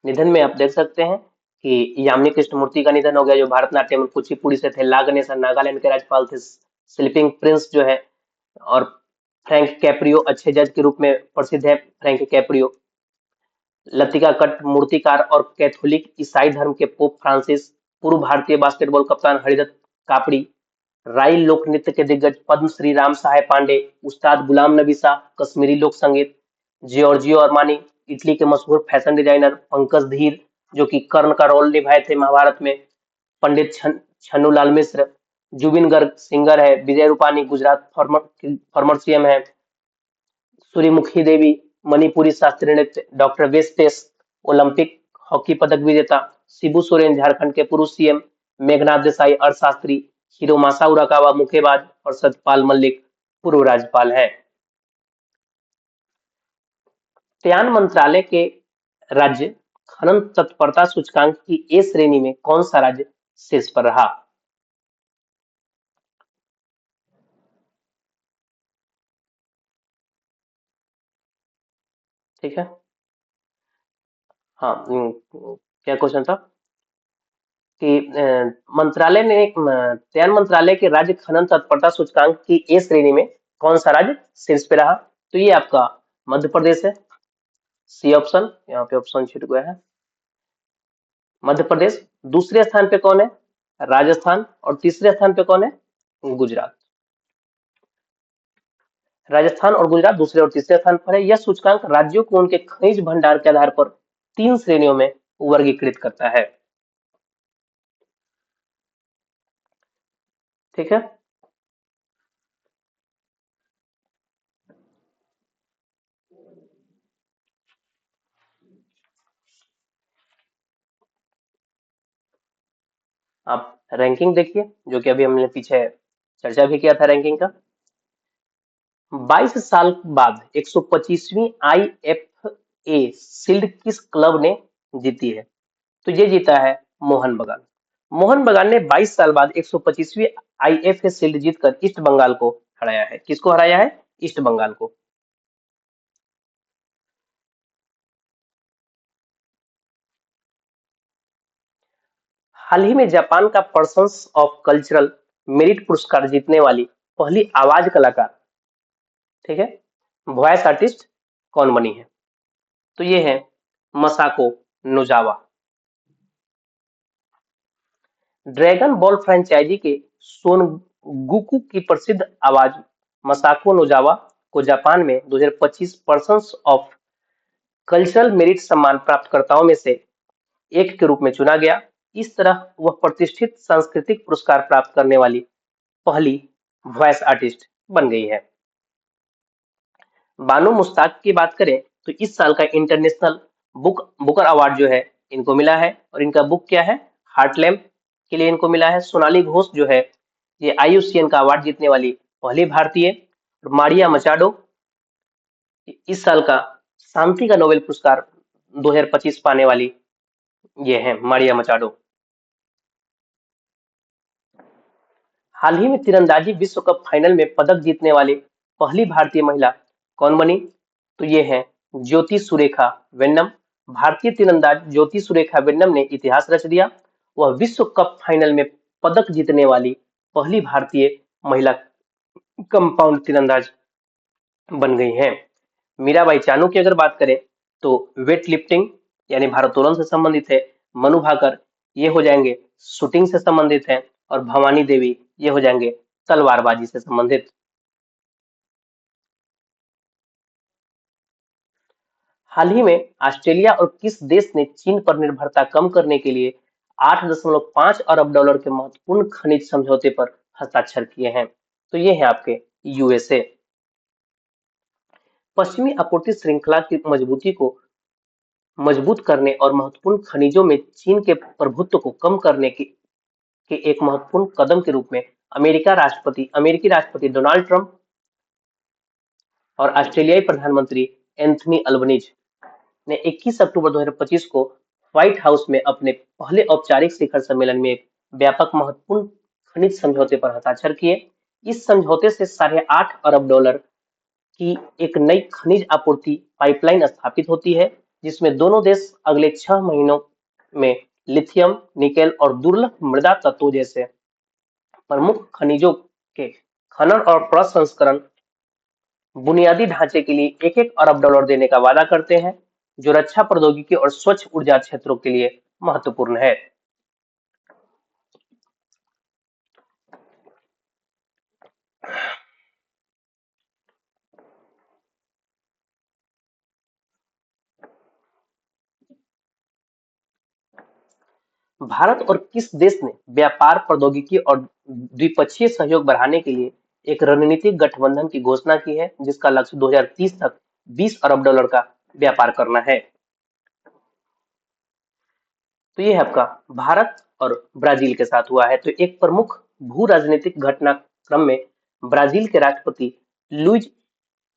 निधन में आप देख सकते हैं कि यामिनी कृष्णमूर्ति का निधन हो गया, जो भारतनाट्यम और कुचिपुड़ी से थे। ला गणेशन नागालैंड के राज्यपाल थे। स्लीपिंग प्रिंस जो है, और फ्रैंक कैप्रियो अच्छे जज के रूप में प्रसिद्ध है। Frank Caprio. लतिका कट मूर्तिकार और कैथोलिक ईसाई धर्म के पोप फ्रांसिस। पूर्व भारतीय बास्केटबॉल कप्तान हरिदत्त कापड़ी। राई लोक नृत्य के दिग्गज पद्म श्री राम सहाय पांडे। उस्ताद गुलाम नबी शाह, कश्मीरी लोक संगीत। जियोर्जियो अरमानी, इटली के मशहूर फैशन डिजाइनर। पंकज धीर, जो कि कर्ण का रोल निभाए थे महाभारत में। पंडित छन्नूलाल मिश्र। जुबिन गर्ग सिंगर है। Vijay Rupani, Gujarat former former CM है। सूर्यमुखी देवी, मणिपुरी शास्त्रीय नृत्य। डॉक्टर वेस्टेस, ओलंपिक हॉकी पदक विजेता। शिबू सोरेन, झारखंड के पूर्व CM। मेघनाथ देसाई, अर्थशास्त्री। हिरोमासा उराकावा, मुक्केबाज। और सतपाल मलिक, पूर्व राज्यपाल है। उद्यान मंत्रालय के राज्य खनन तत्परता सूचकांक की A श्रेणी में कौन सा राज्य शीर्ष पर रहा? ठीक है। हाँ, क्या क्वेश्चन था कि मंत्रालय ने उद्यान मंत्रालय के राज्य खनन तत्परता सूचकांक की A श्रेणी में कौन सा राज्य शीर्ष पे रहा? तो ये आपका मध्य प्रदेश है। C ऑप्शन, यहाँ पे ऑप्शन छूट गया है। मध्य प्रदेश। दूसरे स्थान पे कौन है? राजस्थान। और तीसरे स्थान पे कौन है? गुजरात। राजस्थान और गुजरात दूसरे और तीसरे स्थान पर है। यह सूचकांक राज्यों को उनके खनिज भंडार के आधार पर 3 श्रेणियों में वर्गीकृत करता है। ठीक है। आप रैंकिंग देखिए, जो कि अभी हमने पीछे चर्चा भी किया था रैंकिंग का। 22 साल बाद 125वीं IFA शील्ड किस क्लब ने जीती है? तो ये जीता है मोहन बगान। मोहन बगान ने 22 साल बाद 125वीं IFA शील्ड जीतकर ईस्ट बंगाल को हराया है। किसको हराया है? ईस्ट बंगाल को। हाल ही में जापान का पर्सन्स ऑफ कल्चरल मेरिट पुरस्कार जीतने वाली पहली आवाज कलाकार, ठीक है, वॉइस आर्टिस्ट कौन बनी है? तो ये है मसाको नोजावा। ड्रैगन बॉल फ्रेंचाइजी के सोन गुकू की प्रसिद्ध आवाज मसाको नोजावा को जापान में 2025 पर्सन्स ऑफ कल्चरल मेरिट सम्मान प्राप्तकर्ताओं में से एक के रूप में चुना गया। इस तरह वह प्रतिष्ठित सांस्कृतिक पुरस्कार प्राप्त करने वाली पहली वॉइस आर्टिस्ट बन गई है। बानो मुश्ताक की बात करें तो इस साल का इंटरनेशनल बुकर अवार्ड जो है इनको मिला है, और इनका बुक क्या है? हार्टलैम्प के लिए इनको मिला है। सोनाली घोष जो है ये IUCN का अवार्ड जीतने वाली पहली भारतीय। मारिया मचाडो इस साल का शांति का नोबेल पुरस्कार 2025 पाने वाली ये है मारिया मचाडो। हाल ही में तीरंदाजी विश्व कप फाइनल में पदक जीतने वाली पहली भारतीय महिला कौन बनी? तो ये है ज्योति सुरेखा वेन्नम। भारतीय तीरंदाज ज्योति सुरेखा वेन्नम ने इतिहास रच दिया। वह विश्व कप फाइनल में पदक जीतने वाली पहली भारतीय महिला कंपाउंड तीरंदाज बन गई हैं। मीराबाई चानू की अगर बात करें तो वेट लिफ्टिंग यानी भारोत्तोलन से संबंधित है। मनु भाकर ये हो जाएंगे शूटिंग से संबंधित है, और भवानी देवी ये हो जाएंगे तलवारबाजी से संबंधित। हाल ही में ऑस्ट्रेलिया और किस देश ने चीन पर निर्भरता कम करने के लिए 8.5 अरब डॉलर के महत्वपूर्ण खनिज समझौते पर हस्ताक्षर किए हैं? तो ये है आपके USA। पश्चिमी आपूर्ति श्रृंखला की मजबूती को मजबूत करने और महत्वपूर्ण खनिजों में चीन के प्रभुत्व को कम करने के एक महत्वपूर्ण कदम के रूप में अमेरिकी राष्ट्रपति डोनाल्ड ट्रंप और ऑस्ट्रेलियाई प्रधानमंत्री एंथनी अल्बनीज ने 21 अक्टूबर 2025 को व्हाइट हाउस में अपने पहले औपचारिक शिखर सम्मेलन में एक व्यापक महत्वपूर्ण खनिज समझौते पर हस्ताक्षर किए। इस समझौते से $8.5 अरब की एक नई खनिज आपूर्ति पाइपलाइन स्थापित होती है, जिसमें दोनों देश अगले 6 महीनों में लिथियम, निकेल और दुर्लभ मृदा तत्वों जैसे प्रमुख खनिजों के खनन और प्रसंस्करण बुनियादी ढांचे के लिए $1-1 अरब देने का वादा करते हैं, जो रक्षा प्रौद्योगिकी और स्वच्छ ऊर्जा क्षेत्रों के लिए महत्वपूर्ण है। भारत और किस देश ने व्यापार, प्रौद्योगिकी और द्विपक्षीय सहयोग बढ़ाने के लिए एक रणनीतिक गठबंधन की घोषणा की है, जिसका लक्ष्य 2030 तक $20 अरब का व्यापार करना है? तो ये है आपका भारत और ब्राजील के साथ हुआ है। तो एक प्रमुख भू राजनीतिक घटनाक्रम में ब्राजील के राष्ट्रपति लुइज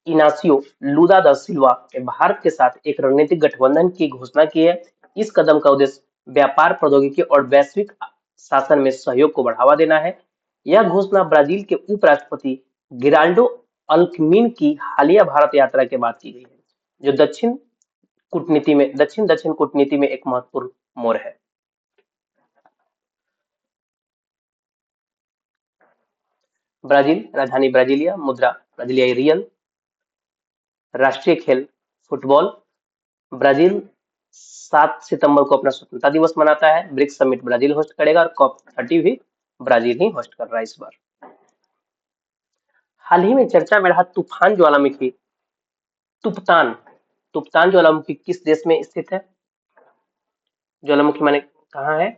इनासियो लूला दा सिल्वा ने भारत के साथ एक रणनीतिक गठबंधन की घोषणा की है। इस कदम का उद्देश्य व्यापार, प्रौद्योगिकी और वैश्विक शासन में सहयोग को बढ़ावा देना है। यह घोषणा ब्राजील के उपराष्ट्रपति गिराल्डो अल्कमिन की हालिया भारत यात्रा के बाद की गई है, जो दक्षिण दक्षिण कूटनीति में एक महत्वपूर्ण मोड़ है। ब्राजील राजधानी ब्राजीलिया, मुद्रा ब्राजीलियाई रियल, राष्ट्रीय खेल फुटबॉल। ब्राजील 7 सितंबर को अपना स्वतंत्रता दिवस मनाता है। ब्रिक्स समिट ब्राजील होस्ट करेगा, और COP30 भी ब्राजील ही होस्ट कर रहा है इस बार। हाल ही में चर्चा में रहा तूफान ज्वालामुखी तुपतान तुपतान ज्वालामुखी किस देश में स्थित है? ज्वालामुखी माने कहाँ है?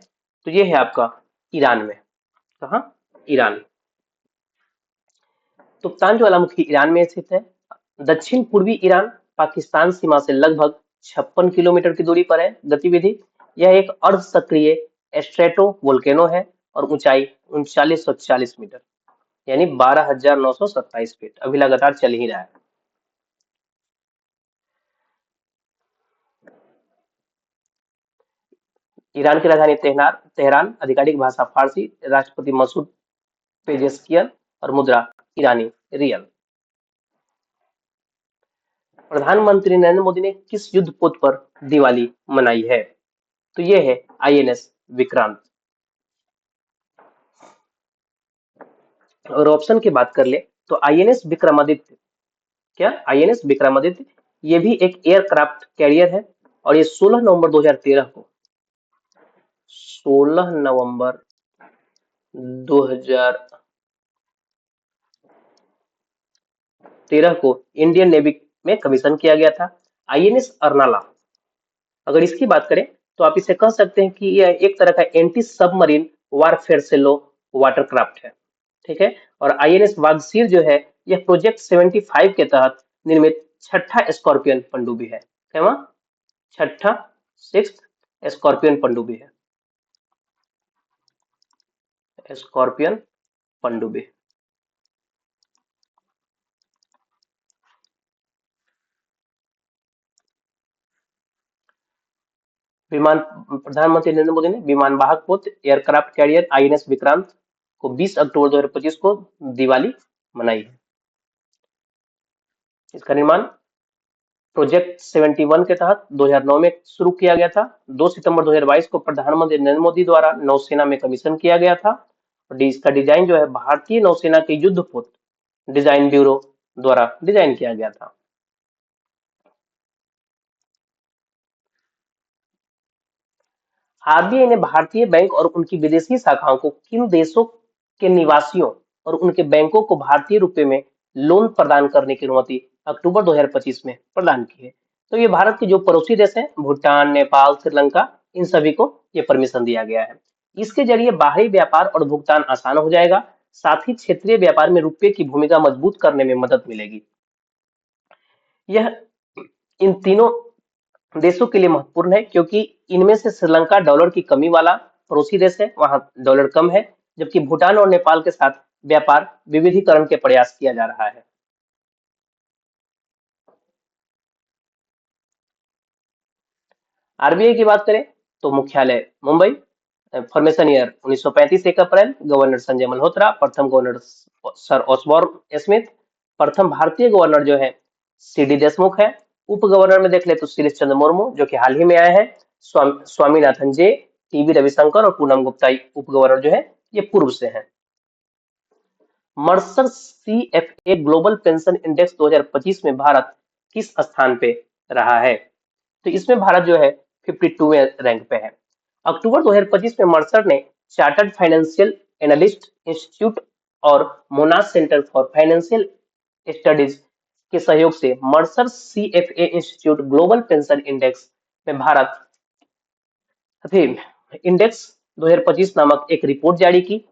तो ये है आपका ईरान में। कहाँ? ईरान। तुप्तान ज्वालामुखी ईरान में स्थित है। दक्षिण पूर्वी ईरान पाकिस्तान सीमा से लगभग 56 किलोमीटर की दूरी पर है गतिविधि। यह एक अर्ध सक्रिय स्ट्रेटो वोल्केनो है और ऊंचाई 3940 मीटर यानी 12,927 फीट अभी लगातार चल ही रहा है। ईरान की राजधानी तेहरान तेहरान आधिकारिक भाषा फारसी, राष्ट्रपति मसूद पेजेस्कियन और मुद्रा ईरानी रियल। प्रधानमंत्री नरेंद्र मोदी ने किस युद्ध पोत पर दिवाली मनाई है? तो ये है आईएनएस विक्रांत। और ऑप्शन की बात कर ले तो आईएनएस विक्रमादित्य, क्या आईएनएस विक्रमादित्य, ये भी एक एयरक्राफ्ट कैरियर है और ये 16 नवंबर 2013 को 16 नवंबर 2013 को इंडियन नेवी में कमीशन किया गया था। आईएनएस अर्नाला, अगर इसकी बात करें तो आप इसे कह सकते हैं कि यह एक तरह का एंटी सबमरीन वारफेयर सेलो वाटरक्राफ्ट है। ठीक है। और आईएनएस वागसीर जो है यह प्रोजेक्ट 75 के तहत निर्मित छठा स्कॉर्पियन पनडुब्बी है। क्या? छठा, सिक्स स्कॉर्पियन पनडुब्बी है। स्कॉर्पियन पनडुब्बी। विमान प्रधानमंत्री नरेंद्र मोदी ने विमान वाहक पोत एयरक्राफ्ट कैरियर आईएनएस विक्रांत को 20 अक्टूबर 2025 को दिवाली मनाई है। इसका निर्माण प्रोजेक्ट 71 के तहत 2009 में शुरू किया गया था। 2 सितंबर 2022 को प्रधानमंत्री नरेंद्र मोदी द्वारा नौसेना में कमीशन किया गया था और इसका डिजाइन जो है भारतीय नौसेना के युद्धपोत डिजाइन ब्यूरो द्वारा डिजाइन किया गया था। आरबीआई ने भारतीय बैंक और उनकी विदेशी शाखाओं को किन देशों के निवासियों और उनके बैंकों को भारतीय रुपए में लोन प्रदान करने की अनुमति अक्टूबर 2025 में प्रदान की है? तो ये भारत के जो पड़ोसी देश हैं भूटान, नेपाल, श्रीलंका, इन सभी को ये परमिशन दिया गया है। इसके जरिए बाहरी व्यापार और भुगतान आसान हो जाएगा, साथ ही क्षेत्रीय व्यापार में रुपये की भूमिका मजबूत करने में मदद मिलेगी। यह इन तीनों देशों के लिए महत्वपूर्ण है क्योंकि इनमें से श्रीलंका डॉलर की कमी वाला पड़ोसी देश है, वहां डॉलर कम है, जबकि भूटान और नेपाल के साथ व्यापार विविधीकरण के प्रयास किया जा रहा है। आरबीआई की बात करें तो मुख्यालय मुंबई, फॉर्मेशन ईयर 1935 1 अप्रैल, गवर्नर संजय मल्होत्रा, प्रथम गवर्नर सर ऑसबॉर्न स्मिथ, प्रथम भारतीय गवर्नर जो है सीडी देशमुख है। उप गवर्नर में देख ले तो शीरीष चंद्र मुर्मू जो कि हाल ही में आए हैं, स्वामीनाथन जे, टीवी रविशंकर और पूनम गुप्ता उप गवर्नर जो है ये पूर्व से हैं। Mercer CFA global pension index 2025 में भारत किस स्थान पे रहा है? तो इसमें भारत जो है 52वें रैंक पे है। अक्टूबर 2025 में मर्सर ने चार्टर्ड फाइनेंशियल एनालिस्ट इंस्टीट्यूट और मोनाश सेंटर फॉर फाइनेंशियल स्टडीज के सहयोग से Mercer CFA institute global pension index में भारत इंडेक्स 2025 नामक एक रिपोर्ट जारी की।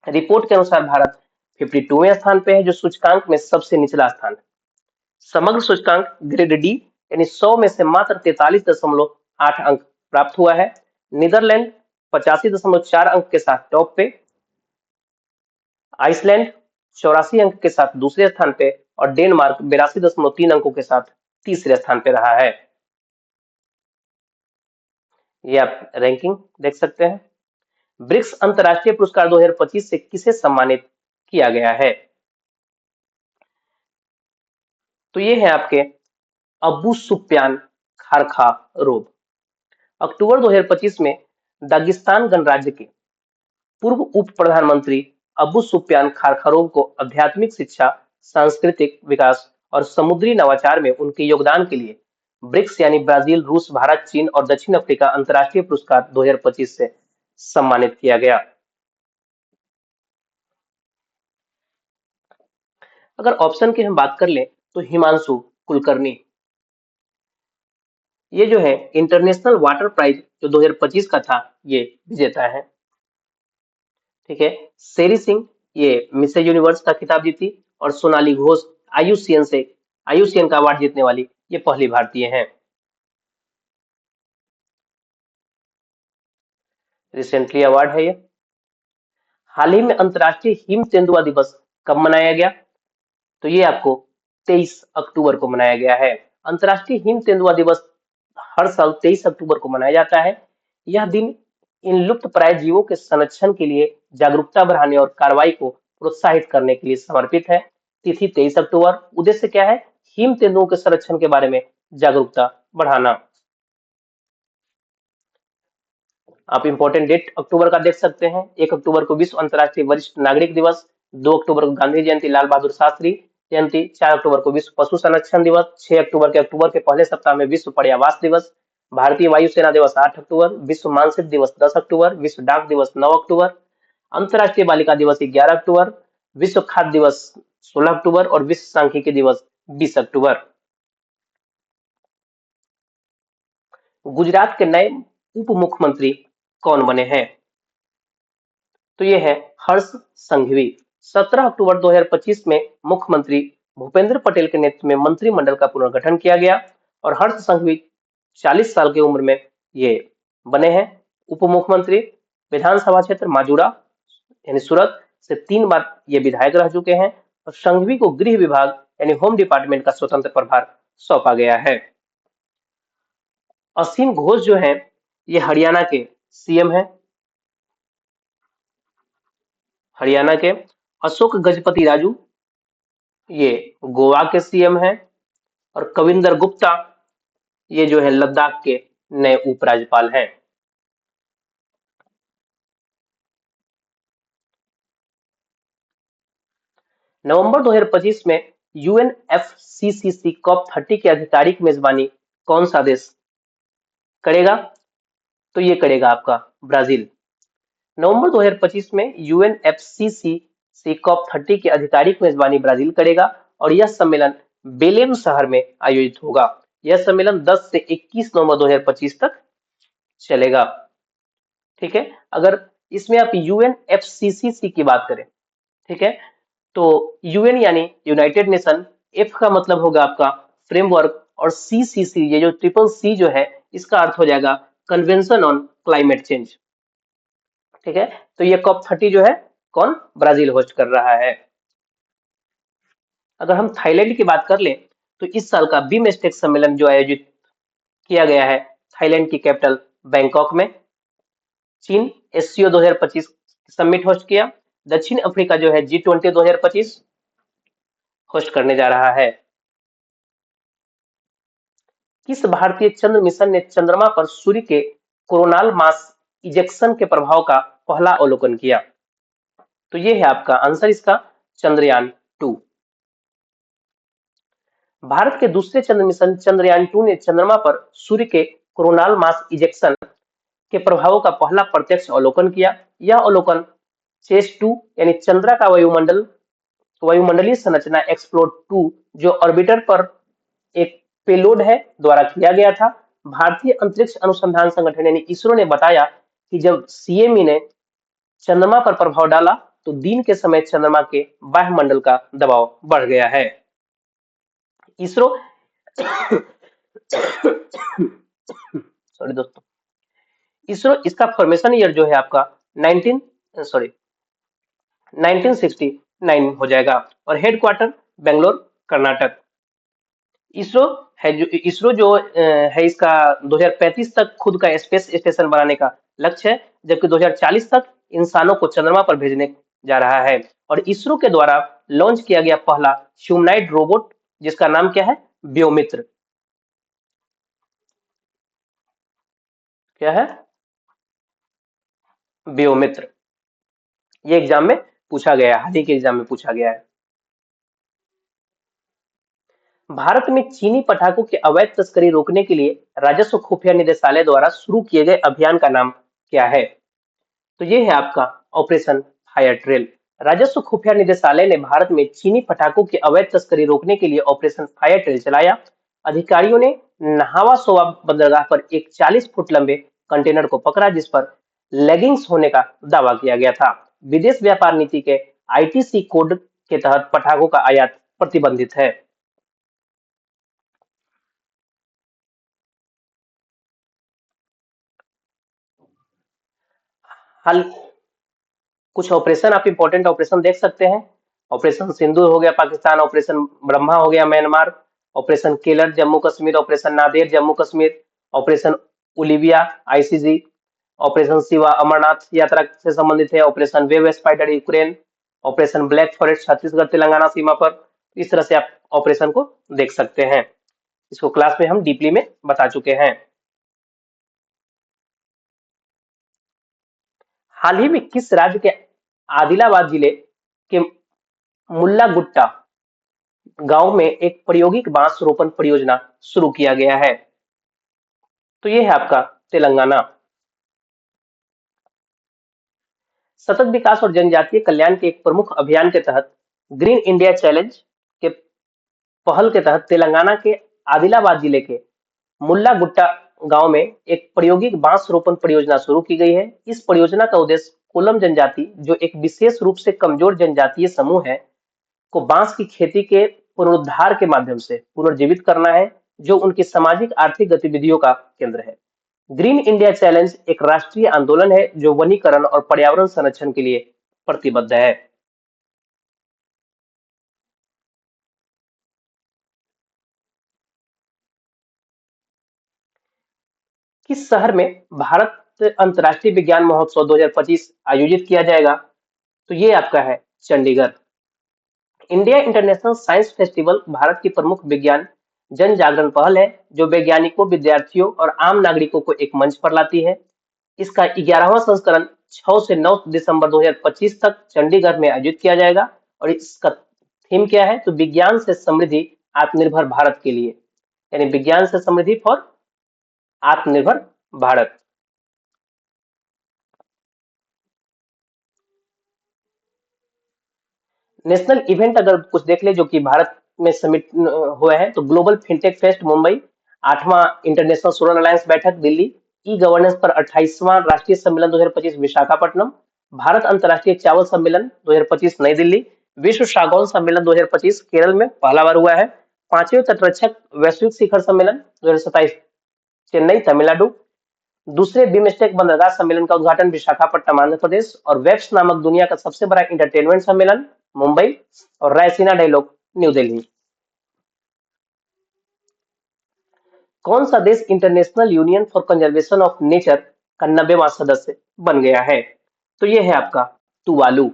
रिपोर्ट के अनुसार भारत 52वें स्थान पे है, जो सूचकांक में सबसे निचला स्थान है। समग्र सूचकांक ग्रेड डी यानी 100 में से मात्र 43.8 अंक प्राप्त हुआ है। नीदरलैंड 85.4 अंक के साथ टॉप पे, आइसलैंड 84 अंक के साथ दूसरे स्थान पे और डेनमार्क 82.3 अंकों के साथ तीसरे स्थान पे रहा है। ये आप रैंकिंग देख सकते हैं। ब्रिक्स अंतर्राष्ट्रीय पुरस्कार 2025 से किसे सम्मानित किया गया है? तो ये है आपके अबू सुफियान खारखारोव। अक्टूबर 2025 में दागिस्तान गणराज्य के पूर्व उप प्रधानमंत्री अबू सुफियान खारखारोव को आध्यात्मिक शिक्षा, सांस्कृतिक विकास और समुद्री नवाचार में उनके योगदान के लिए ब्रिक्स यानी ब्राजील, रूस, भारत, चीन और दक्षिण अफ्रीका अंतर्राष्ट्रीय पुरस्कार 2025 से सम्मानित किया गया। अगर ऑप्शन की हम बात कर लें तो हिमांशु कुलकर्णी, ये जो है इंटरनेशनल वाटर प्राइज जो 2025 का था, ये विजेता है। ठीक है। शेरी सिंह, ये मिसेज यूनिवर्स का खिताब जीती। और सोनाली घोष, आईयूसीएन का अवार्ड जीतने वाली ये पहली भारतीय हैं। रिसेंटली अवार्ड है ये। हाल ही में अंतर्राष्ट्रीय हिम तेंदुआ दिवस कब मनाया गया? तो ये आपको 23 अक्टूबर को मनाया गया है। अंतर्राष्ट्रीय हिम तेंदुआ दिवस हर साल 23 अक्टूबर को मनाया जाता है। यह दिन इन लुप्त प्राय जीवों के संरक्षण के लिए जागरूकता बढ़ाने और कार्रवाई को प्रोत्साहित करने के लिए समर्पित है। तिथि 23 अक्टूबर। उद्देश्य क्या है? हिम तेंदुओं के संरक्षण के बारे में जागरूकता बढ़ाना। आप इंपॉर्टेंट डेट अक्टूबर का देख सकते हैं। 1 अक्टूबर को विश्व अंतर्राष्ट्रीय वरिष्ठ नागरिक दिवस। 2 अक्टूबर को गांधी जयंती, लाल बहादुर शास्त्री जयंती। 4 अक्टूबर को विश्व पशु संरक्षण दिवस। 6 अक्टूबर के पहले सप्ताह में विश्व पर्यावास दिवस। भारतीय वायुसेना दिवस 8 अक्टूबर। विश्व मानसिक दिवस 10 अक्टूबर। विश्व डाक दिवस 9 अक्टूबर। अंतर्राष्ट्रीय बालिका दिवस 11 अक्टूबर। विश्व खाद्य दिवस 16 अक्टूबर और विश्व सांख्यिकी दिवस 20 अक्टूबर। गुजरात के नए उप मुख्यमंत्री कौन बने हैं? तो ये है हर्ष संघवी। 17 अक्टूबर 2025 में मुख्यमंत्री भूपेंद्र पटेल के नेतृत्व में मंत्रिमंडल का पुनर्गठन किया गया और हर्ष संघवी 40 साल की उम्र में ये बने हैं उप मुख्यमंत्री। विधानसभा क्षेत्र माजूरा यानी सूरत से 3 बार ये विधायक रह चुके हैं और संघवी को गृह विभाग यानी होम डिपार्टमेंट का स्वतंत्र प्रभार सौंपा गया है। असीम घोष जो है ये हरियाणा के सीएम है। हरियाणा के अशोक गजपति राजू ये गोवा के सीएम हैं। और कविंदर गुप्ता ये जो है लद्दाख के नए उपराज्यपाल हैं। नवंबर 2025 में यूएनएफसीसीसी COP30 की आधिकारिक मेजबानी कौन सा देश करेगा? तो ये करेगा आपका ब्राजील। नवंबर 2025 में यूएनएफसीसी COP30 की आधिकारिक मेजबानी ब्राजील करेगा और यह सम्मेलन बेलेम शहर में आयोजित होगा। यह सम्मेलन 10 से 21 नवंबर 2025 तक चलेगा। ठीक है। अगर इसमें आप यूएनएफसीसीसी की बात करें, ठीक है, तो यूएन यानी यूनाइटेड नेशन, एफ का मतलब होगा आपका फ्रेमवर्क और सीसीसी ये जो ट्रिपल सी जो है इसका अर्थ हो जाएगा कन्वेंशन ऑन क्लाइमेट चेंज। ठीक है। तो ये COP30 जो है कौन ब्राजील होस्ट कर रहा है। अगर हम थाईलैंड की बात कर ले तो इस साल का बीमस्टेक सम्मेलन जो आयोजित किया गया है थाईलैंड की कैपिटल बैंकॉक में। चीन एससीओ 2025 समिट होस्ट किया। दक्षिण अफ्रीका जो है G20 2025 होस्ट करने जा रहा है। किस भारतीय चंद्र मिशन ने चंद्रमा पर सूर्य के कोरोनल मास इजेक्शन के प्रभाव का पहला अवलोकन किया? तो ये है आपका आंसर इसका चंद्रयान-2। भारत के दूसरे चंद्र मिशन चंद्रयान-2 ने चंद्रमा पर सूर्य के कोरोनल मास इजेक्शन के प्रभावों का पहला प्रत्यक्ष अवलोकन किया। यह अवलोकन चेस-2 यानी चंद्रमा का वायुमंडलीय संरचना एक्सप्लोर 2 जो ऑर्बिटर पर एक पेलोड है द्वारा किया गया था। भारतीय अंतरिक्ष अनुसंधान संगठन यानी इसरो ने बताया कि जब सीएमई ने चंद्रमा पर प्रभाव डाला तो दिन के समय चंद्रमा के वायुमंडल का दबाव बढ़ गया है। इसरो सॉरी दोस्तों, इसरो इसका फॉर्मेशन ईयर जो है आपका 1969 हो जाएगा और हेडक्वार्टर बेंगलोर कर्नाटक। इसरो है इसका 2035 तक खुद का स्पेस स्टेशन बनाने का लक्ष्य है, जबकि 2040 तक इंसानों को चंद्रमा पर भेजने जा रहा है। और इसरो के द्वारा लॉन्च किया गया पहला ह्यूमनॉइड रोबोट जिसका नाम क्या है? व्योमित्र। क्या है? व्योमित्र। ये एग्जाम में पूछा गया है, हाल ही के एग्जाम में पूछा गया है। भारत में चीनी पटाखों की अवैध तस्करी रोकने के लिए राजस्व खुफिया निदेशालय द्वारा शुरू किए गए अभियान का नाम क्या है? तो ये है आपका ऑपरेशन फायर ट्रेल। राजस्व खुफिया निदेशालय ने भारत में चीनी पटाखों की अवैध तस्करी रोकने के लिए ऑपरेशन फायर ट्रेल चलाया। अधिकारियों ने नहावा सोवा बंदरगाह पर एक 40 फुट लंबे कंटेनर को पकड़ा जिस पर लेगिंग्स होने का दावा किया गया था। विदेश व्यापार नीति के आईटीसी कोड के तहत पटाखों का आयात प्रतिबंधित है। हाल कुछ ऑपरेशन आप इंपॉर्टेंट ऑपरेशन देख सकते हैं। ऑपरेशन सिंदूर हो गया पाकिस्तान, ऑपरेशन ब्रह्मा हो गया Myanmar, operation Keller Jammu Kashmir, operation Nader Jammu Kashmir, operation Olivia ICG, operation Shiva Amarnath यात्रा से संबंधित है, operation wave spider Ukraine, operation black forest Chhattisgarh Telangana सीमा पर। इस तरह से आप ऑपरेशन को देख सकते हैं। इसको क्लास में हम डीपली में बता चुके हैं। हाल ही में किस राज्य के आदिलाबाद जिले के मुल्ला गुट्टा गांव में एक प्रायोगिक बांस रोपण परियोजना शुरू किया गया है? तो ये है आपका तेलंगाना। सतत विकास और जनजातीय कल्याण के एक प्रमुख अभियान के तहत ग्रीन इंडिया चैलेंज के पहल के तहत तेलंगाना के आदिलाबाद जिले के मुल्ला गुट्टा गांव में एक प्रायोगिक बांस रोपण परियोजना शुरू की गई है। इस परियोजना का उद्देश्य कोलम जनजाति, जो एक विशेष रूप से कमजोर जनजातीय समूह है, को बांस की खेती के पुनरुद्धार के माध्यम से पुनर्जीवित करना है, जो उनकी सामाजिक आर्थिक गतिविधियों का केंद्र है। ग्रीन इंडिया चैलेंज एक राष्ट्रीय आंदोलन है जो वनीकरण और पर्यावरण संरक्षण के लिए प्रतिबद्ध है। किस शहर में भारत अंतर्राष्ट्रीय विज्ञान महोत्सव 2025 आयोजित किया जाएगा? तो ये आपका है Chandigarh. India international science festival Bharat की प्रमुख विज्ञान जन जागरण पहल है जो वैज्ञानिकों, विद्यार्थियों और आम नागरिकों को एक मंच पर लाती है। इसका 11वां संस्करण 6 से 9 दिसंबर 2025 तक चंडीगढ़ में आयोजित किया जाएगा। और इसका थीम क्या है? तो विज्ञान से समृद्धि आत्मनिर्भर भारत के लिए, यानी विज्ञान से समृद्धि फॉर आत्मनिर्भर भारत। नेशनल इवेंट अगर कुछ देख ले जो कि भारत में समिट हुआ है, तो ग्लोबल फिनटेक फेस्ट मुंबई, 8वां इंटरनेशनल सोलर अलायंस बैठक दिल्ली, ई गवर्नेंस पर 28वां राष्ट्रीय सम्मेलन 2025 विशाखापट्टनम, भारत अंतर्राष्ट्रीय चावल सम्मेलन 2025 नई दिल्ली, विश्व सागौन सम्मेलन 2025 केरल में पहला बार हुआ है, 5वें तटरक्षक वैश्विक शिखर सम्मेलन 2027 चेन्नई तमिलनाडु, दूसरे बिमस्टेक बंदरगाह सम्मेलन का उद्घाटन विशाखापट्टनम आंध्र प्रदेश, और वेब्स नामक दुनिया का सबसे बड़ा इंटरटेनमेंट सम्मेलन मुंबई, और रायसीना डायलॉग न्यू दिल्ली। कौन सा देश international union for conservation of nature का 90वां सदस्य बन गया है? तो ये है आपका तुवालू।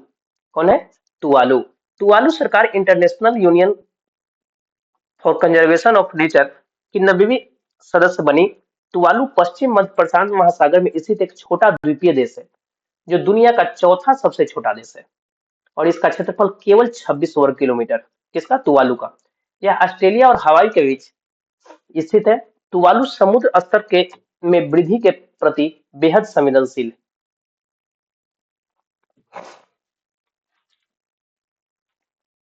कौन है? तुवालू। तुवालू सरकार international union for conservation of nature की 90वीं सदस्य बनी। तुवालू पश्चिम मध्य प्रशांत महासागर में स्थित एक छोटा द्वीपीय देश है जो दुनिया का चौथा सबसे छोटा देश है, और इसका क्षेत्रफल केवल 26 वर्ग किलोमीटर। किसका? तुवालू का। यह ऑस्ट्रेलिया और हवाई के बीच स्थित है। तुवालू समुद्र स्तर के में वृद्धि के प्रति बेहद संवेदनशील है।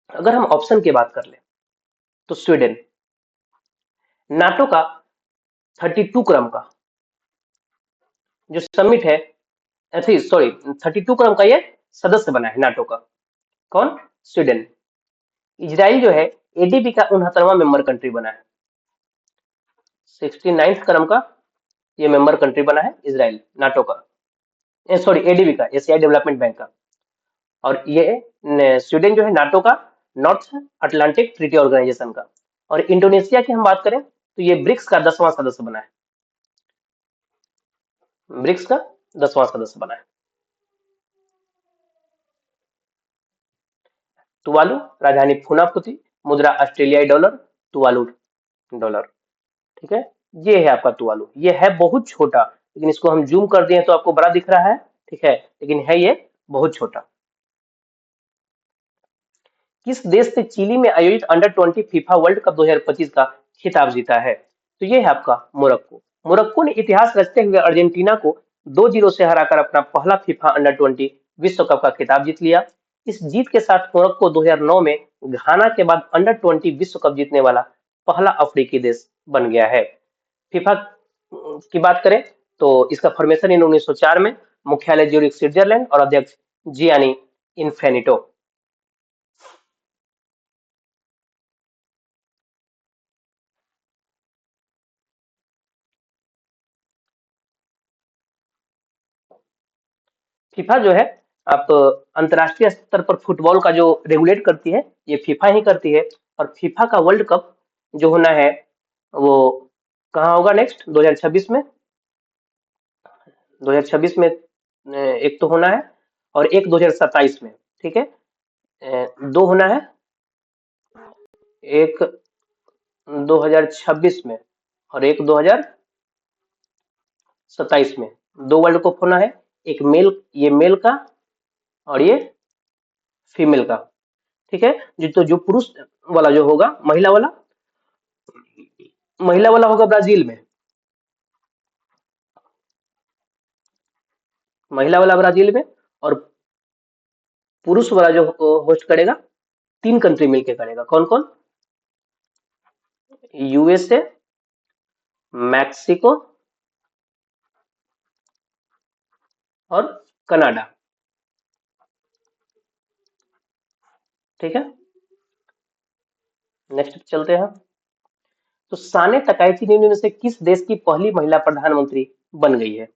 अगर हम ऑप्शन की बात कर ले तो स्वीडन। नाटो का 32 क्रम का जो समिट है, सॉरी 32 क्रम का ये सदस्य बना है नाटो का। कौन? स्वीडन। इजराइल जो है एडीबी का 69वां मेंबर कंट्री बना है। 69th क्रम का ये मेंबर कंट्री बना है इजराइल नाटो का, सॉरी एडीबी का, एशियाई डेवलपमेंट बैंक का। और ये स्वीडन जो है नाटो का नॉर्थ अटलांटिक ट्रीटी ऑर्गेनाइजेशन का। और इंडोनेशिया की हम बात करें तो ये ब्रिक्स का 10वां सदस्य बना है। ब्रिक्स का 10वां सदस्य बना है। तुवालू राजधानी फुनाफुती, मुद्रा ऑस्ट्रेलियाई डॉलर, तुवालू डॉलर। ठीक है, ये है आपका तुवालू। ये है बहुत छोटा, लेकिन इसको हम जूम कर दिए तो आपको बड़ा दिख रहा है। ठीक है, लेकिन है ये बहुत छोटा। किस देश ने चिली में आयोजित अंडर 20 फीफा वर्ल्ड कप 2025 का खिताब जीता है? तो ये है आपका मोरक्को। मोरक्को ने इतिहास रचते हुए अर्जेंटीना को 2-0 से हराकर अपना पहला फीफा अंडर 20 विश्व कप का खिताब जीत लिया। इस जीत के साथ मोरक्को 2009 में घाना के बाद अंडर 20 विश्व कप जीतने वाला पहला अफ्रीकी देश बन गया है। फीफा की बात करें तो इसका फॉर्मेशन इन 1904 में, मुख्यालय ज्यूरिख स्विट्जरलैंड और अध्यक्ष जियानी इन्फेनिटो। फीफा जो है आप अंतर्राष्ट्रीय स्तर पर फुटबॉल का जो रेगुलेट करती है ये फीफा ही करती है। और फीफा का वर्ल्ड कप जो होना है वो कहाँ होगा नेक्स्ट 2026 में। 2026 में एक तो होना है और एक 2027 में। ठीक है, दो होना है, एक 2026 में और एक 2027 में। दो वर्ल्ड कप होना है, एक मेल, ये मेल का और ये फीमेल का। ठीक है, जो पुरुष वाला जो होगा, महिला वाला होगा ब्राजील में। महिला वाला ब्राजील में और पुरुष वाला जो होस्ट करेगा, तीन कंट्री मिलके करेगा। कौन कौन? यूएसए, मैक्सिको और कनाडा। ठीक है, नेक्स्ट चलते हैं। तो साने तकाइची निन्यू में से किस देश की पहली महिला प्रधानमंत्री बन गई है?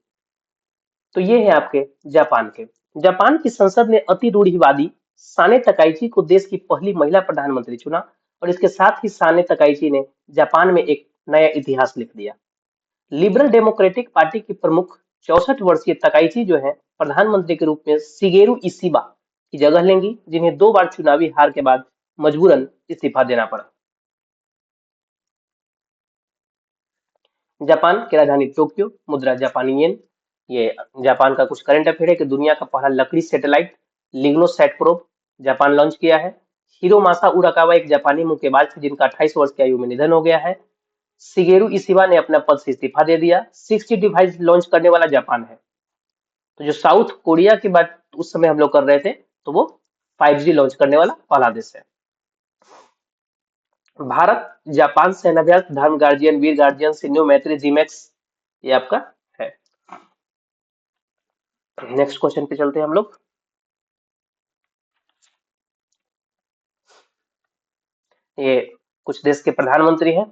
तो ये है आपके जापान के। जापान की संसद ने अति रूढ़िवादी साने तकाइची को देश की पहली महिला प्रधानमंत्री चुना और इसके साथ ही साने तकाइची ने जापान में एक नया इतिहास लिख दिया। लिबरल डेमोक्रेटिक पार्टी की प्रमुख 64 वर्षीय तकाइची जो है प्रधानमंत्री के रूप में शिगेरू इशिबा की जगह लेंगी, जिन्हें 2 बार चुनावी हार के बाद मजबूरन इस्तीफा देना पड़ा। जापान की राजधानी टोक्यो, मुद्रा जापानी येन। ये जापान का कुछ करंट अफेयर है कि दुनिया का पहला लकड़ी satellite Lignosat probe Japan launch किया है। हिरोमासा उराकावा एक जापानी मुक्केबाज थे जिनका 28 वर्ष की आयु में निधन हो गया है। शिगेरू इशिबा ने अपना पद से इस्तीफा दे दिया। 6G डिवाइस लॉन्च करने वाला जापान है। तो जो साउथ कोरिया की बात उस समय हम लोग कर रहे थे, तो वो 5G लॉन्च करने वाला पहला देश है। भारत जापान सेनाभ्यास धर्म गार्जियन वीर गार्जियन सिन्यू मैत्री जीमैक्स, ये आपका है। नेक्स्ट क्वेश्चन पे चलते हैं हम लोग। ये कुछ देश के प्रधानमंत्री हैं,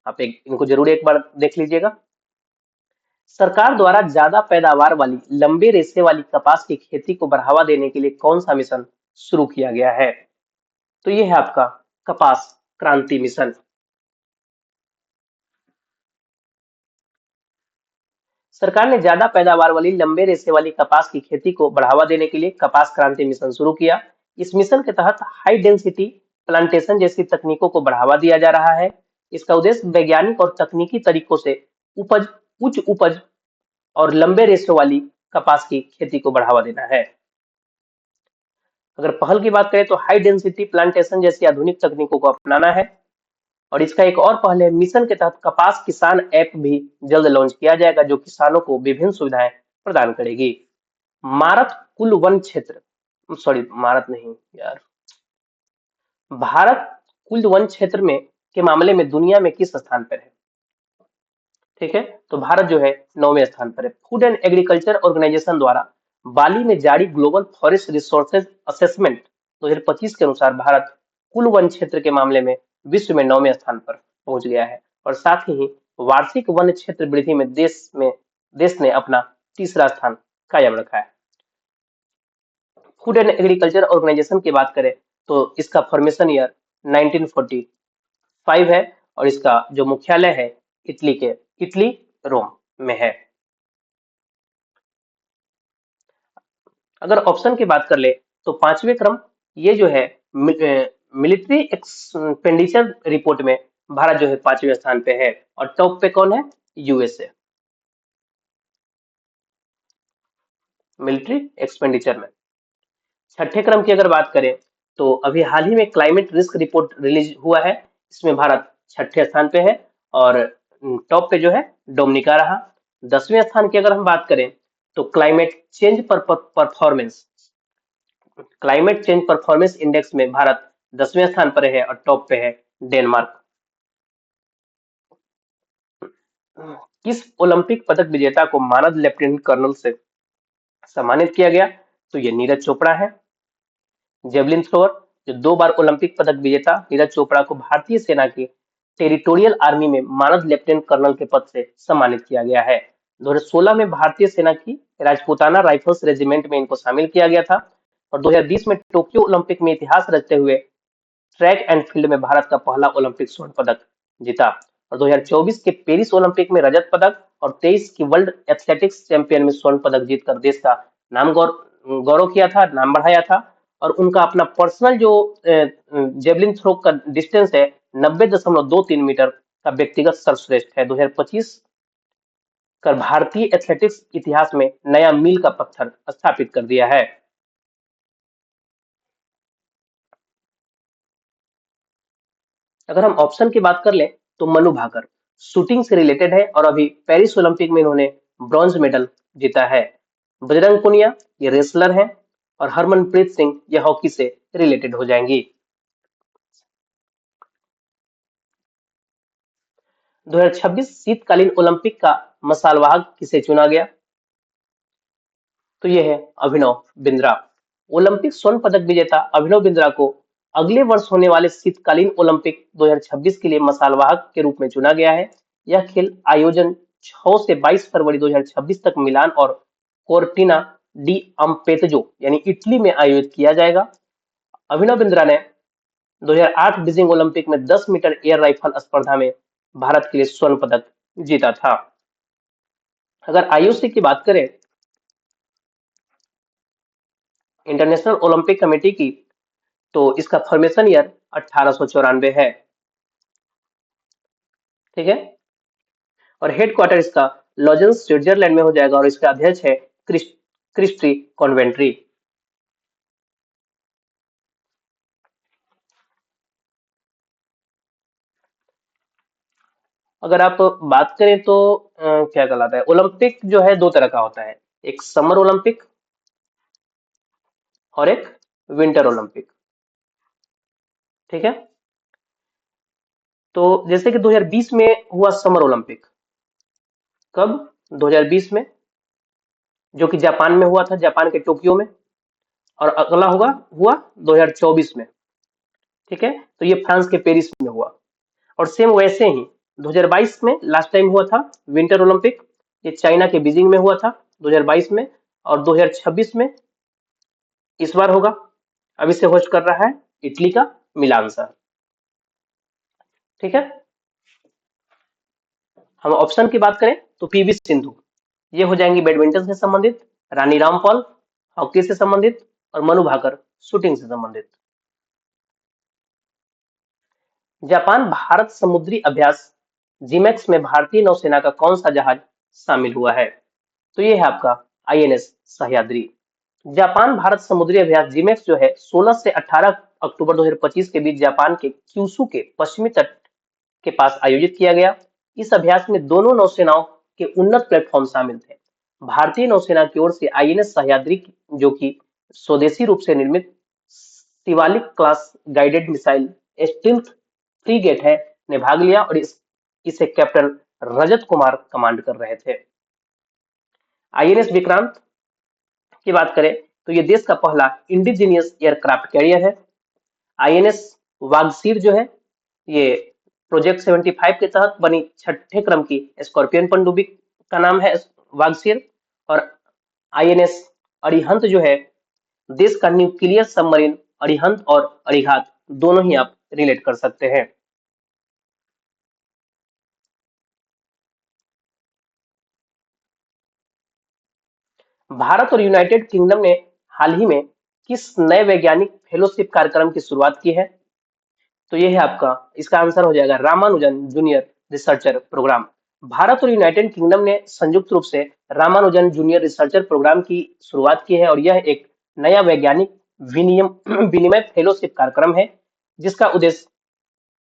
आप एक इनको जरूर एक बार देख लीजिएगा। सरकार द्वारा ज्यादा पैदावार वाली लंबे रेशे वाली कपास की खेती को बढ़ावा देने के लिए कौन सा मिशन शुरू किया गया है? तो ये है आपका कपास क्रांति मिशन। सरकार ने ज्यादा पैदावार वाली लंबे रेशे वाली कपास की खेती को बढ़ावा देने के लिए कपास क्रांति मिशन शुरू किया। इस मिशन के तहत हाई डेंसिटी प्लांटेशन जैसी तकनीकों को बढ़ावा दिया जा रहा है। इसका उद्देश्य वैज्ञानिक और तकनीकी तरीकों से उपज उच्च उपज और लंबे रेशे वाली कपास की खेती को बढ़ावा देना है। अगर पहल की बात करें तो हाई डेंसिटी प्लांटेशन जैसी आधुनिक तकनीकों को अपनाना है। और इसका एक और पहल है, मिशन के तहत कपास किसान ऐप भी जल्द लॉन्च किया जाएगा जो किसानों को विभिन्न सुविधाएं प्रदान करेगी। भारत कुल वन क्षेत्र, सॉरी भारत नहीं यार, भारत कुल वन क्षेत्र में के मामले में दुनिया में किस स्थान पर है? ठीक है, तो भारत जो है 9वें स्थान पर है। फूड एंड एग्रीकल्चर ऑर्गेनाइजेशन द्वारा बाली में जारी ग्लोबल फॉरेस्ट रिसोर्सेज असेसमेंट 2025 के अनुसार भारत कुल वन क्षेत्र के मामले में विश्व में 9वें स्थान पर पहुंच गया है। और साथ ही वार्षिक वन क्षेत्र वृद्धि में देश ने अपना तीसरा स्थान कायम रखा है। फूड एंड एग्रीकल्चर ऑर्गेनाइजेशन की बात करें तो इसका फॉर्मेशन ईयर 1945 है और इसका जो मुख्यालय है इटली रोम में है। अगर ऑप्शन की बात कर ले तो पांचवें क्रम, ये जो है मिलिट्री एक्सपेंडिचर रिपोर्ट में भारत जो है 5वें स्थान पे है और टॉप पे कौन है? यूएसए, मिलिट्री एक्सपेंडिचर में। छठे क्रम की अगर बात करें तो अभी हाल ही में क्लाइमेट रिस्क रिपोर्ट रिलीज हुआ है, इसमें भारत छठे स्थान पे है और टॉप पे जो है डोमिनिका रहा। 10वें स्थान की अगर हम बात करें तो क्लाइमेट चेंज पर performance climate change performance index में भारत 10वें स्थान पर है और टॉप पे है डेनमार्क। किस ओलंपिक पदक विजेता को मानद लेफ्टिनेंट कर्नल से सम्मानित किया गया? तो ये नीरज चोपड़ा है। जेवलिन थ्रोअर, जो 2 बार ओलंपिक पदक विजेता नीरज चोपड़ा को भारतीय सेना की टेरिटोरियल आर्मी में मानद लेफ्टिनेंट कर्नल के पद से सम्मानित किया गया है। 2016 में भारतीय सेना की राजपूताना राइफल्स रेजिमेंट में इनको शामिल किया गया था और 2020 में टोक्यो ओलंपिक में इतिहास रचते हुए ट्रैक एंड फील्ड में भारत का पहला ओलंपिक स्वर्ण पदक जीता और 2024 के पेरिस ओलंपिक में रजत पदक और 23 की वर्ल्ड एथलेटिक्स चैंपियन में स्वर्ण पदक जीतकर देश का नाम गौरव किया था, नाम बढ़ाया था। और उनका अपना पर्सनल जो जेवलिन थ्रो का डिस्टेंस है 90.23 मीटर का व्यक्तिगत सर्वश्रेष्ठ है। 2025 कर भारतीय एथलेटिक्स इतिहास में नया मील का पत्थर स्थापित कर दिया है। अगर हम ऑप्शन की बात कर लें तो मनु भाकर शूटिंग से रिलेटेड है और अभी पेरिस ओलंपिक में इन्होंने ब्रॉन्ज मेडल जीता है। बजरंग पुनिया ये रेसलर हैं और हरमनप्रीत सिंह ये हॉकी से रिलेटेड हो जाएंगी। 2026 शीतकालीन ओलंपिक का मसालवाहक किसे चुना गया? तो ये है अभिनव बिंद्रा। ओलंपिक स्वर्ण पदक विजेता अभिनव बिंद्रा को अगले वर्ष होने वाले शीतकालीन ओलंपिक 2026 के लिए मसालवाहक के रूप में चुना गया है। यह खेल आयोजन 6 से 22 फरवरी 2026 तक मिलान और कोर्टिना डी अम्पेतजो यानी इटली में आयोजित किया जाएगा। अभिनव बिंद्रा ने 2008 बीजिंग ओलंपिक में 10 मीटर एयर राइफल स्पर्धा में भारत के लिए स्वर्ण पदक जीता था। अगर आईओसी की बात करें, इंटरनेशनल ओलंपिक कमेटी की, तो इसका फॉर्मेशन ईयर 1894 है। ठीक है, और हेडक्वार्टर इसका लॉजेंस स्विट्जरलैंड में हो जाएगा और इसका अध्यक्ष है क्रिस्टी कॉन्वेंट्री। अगर आप बात करें तो क्या कहलाता है, ओलंपिक जो है 2 तरह का होता है, एक समर ओलंपिक और एक विंटर ओलंपिक। ठीक है, तो जैसे कि 2020 में हुआ समर ओलंपिक, कब? 2020 में, जो कि जापान में हुआ था, जापान के टोक्यो में। और अगला हुआ 2024 में। ठीक है, तो ये फ्रांस के पेरिस में हुआ। और सेम वैसे ही 2022 में लास्ट टाइम हुआ था विंटर ओलंपिक, ये चाइना के बीजिंग में हुआ था 2022 में। और 2026 में इस बार होगा। अब इसे होस्ट कर रहा है इटली का मिलान शहर। ठीक है, हम ऑप्शन की बात करें तो पीवी सिंधु ये हो जाएंगी बैडमिंटन से संबंधित, रानी रामपाल हॉकी से संबंधित और मनु भाकर शूटिंग से संबंधित। जापान भारत समुद्री अभ्यास जिमेक्स में भारतीय नौसेना का कौन सा जहाज शामिल हुआ है? तो ये है आपका आईएनएस सह्याद्री। जापान भारत समुद्री अभ्यास जिमेक्स जो है 16 से 18 अक्टूबर 2025 के बीच जापान के क्यूशू के पश्चिमी तट के पास आयोजित किया गया। इस अभ्यास में दोनों नौसेनाओं के उन्नत प्लेटफॉर्म शामिल थे। भारतीय नौसेना की ओर से आईएनएस सह्याद्री जो कि स्वदेशी रूप से निर्मित Shivalik class guided missile stealth freight है ने भाग लिया और इसे कैप्टन रजत कुमार कमांड कर रहे थे। आईएनएस विक्रांत की बात करें तो ये देश का पहला इंडिजीनियस एयरक्राफ्ट कैरियर है। आईएनएस वागसीर जो है ये प्रोजेक्ट 75 के तहत बनी छठे क्रम की स्कॉर्पियन पनडुब्बी का नाम है वागसीर। और आईएनएस अरिहंत जो है देश का न्यूक्लियर सबमरीन अरिहंत और अरिघात दोनों ही आप रिलेट कर सकते हैं। भारत और यूनाइटेड किंगडम ने हाल ही में किस नए वैज्ञानिक फेलोशिप कार्यक्रम की शुरुआत की है? तो ये है आपका, इसका आंसर हो जाएगा Ramanujan junior researcher programme. Bharat और यूनाइटेड किंगडम ने संयुक्त रूप से रामानुजन जूनियर रिसर्चर प्रोग्राम की शुरुआत की है और यह एक नया वैज्ञानिक विनियम विनिमय फेलोशिप कार्यक्रम है जिसका उद्देश्य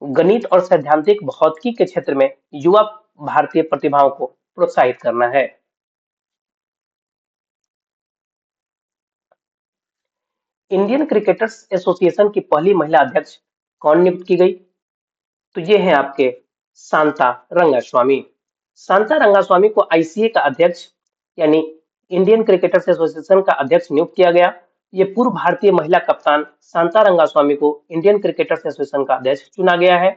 गणित और सैद्धांतिक भौतिकी के क्षेत्र में युवा भारतीय प्रतिभाओं को प्रोत्साहित करना है। इंडियन क्रिकेटर्स एसोसिएशन की पहली महिला अध्यक्ष कौन नियुक्त की गई? तो ये है आपके शांता रंगास्वामी। शांता रंगास्वामी को आईसीए का अध्यक्ष यानी इंडियन क्रिकेटर्स एसोसिएशन का अध्यक्ष नियुक्त किया गया। ये पूर्व भारतीय महिला कप्तान शांता रंगास्वामी को इंडियन क्रिकेटर्स एसोसिएशन का अध्यक्ष चुना गया है।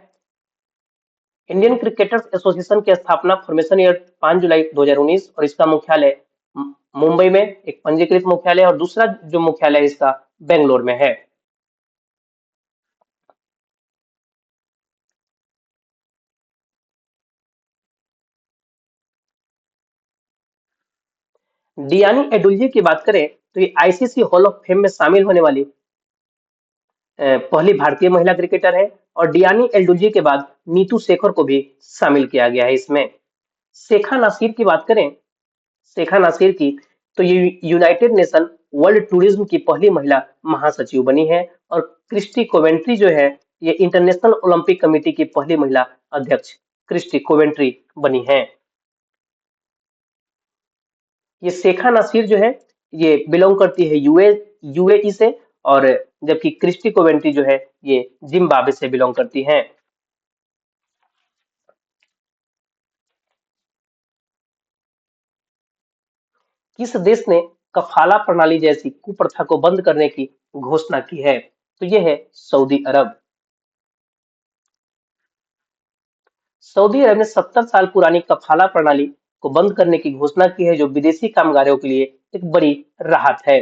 इंडियन क्रिकेटर्स एसोसिएशन की स्थापना फॉर्मेशन ईयर 5 जुलाई 2019 और इसका मुख्यालय मुंबई में एक पंजीकृत मुख्यालय और दूसरा जो मुख्यालय इसका बेंगलोर में है। डियानी एडुल्जी की बात करें तो ये आईसीसी हॉल ऑफ फेम में शामिल होने वाली पहली भारतीय महिला क्रिकेटर है और डियानी एल्डुजी के बाद नीतू शेखर को भी शामिल किया गया है इसमें। शेखा नासिर की बात करें, शेखा नासिर की तो ये यूनाइटेड नेशन वर्ल्ड टूरिज्म की पहली महिला महासचिव बनी है और क्रिस्टी कोवेंट्री जो है ये इंटरनेशनल ओलंपिक कमेटी की पहली महिला अध्यक्ष क्रिस्टी कोवेंट्री बनी है। ये शेखा नासिर जो है ये बिलोंग करती है यूएई से और जबकि क्रिस्टी कोवेंट्री जो है ये जिम्बाब्वे से बिलोंग करती हैं। किस देश ने कफाला प्रणाली जैसी कुप्रथा को बंद करने की घोषणा की है? तो ये है सऊदी अरब। सऊदी अरब ने 70 साल पुरानी कफाला प्रणाली को बंद करने की घोषणा की है जो विदेशी कामगारों के लिए एक बड़ी राहत है।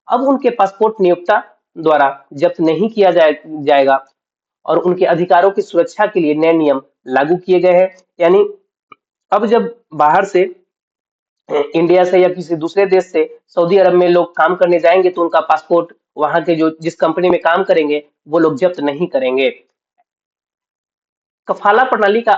अब उनके पासपोर्ट नियोक्ता द्वारा जब्त नहीं किया जाएगा और उनके अधिकारों की सुरक्षा के लिए नए नियम लागू किए गए हैं। यानी अब जब बाहर से इंडिया से या किसी दूसरे देश से सऊदी अरब में लोग काम करने जाएंगे तो उनका पासपोर्ट वहां के जो जिस कंपनी में काम करेंगे वो लोग जब्त नहीं करेंगे। कफाला प्रणाली का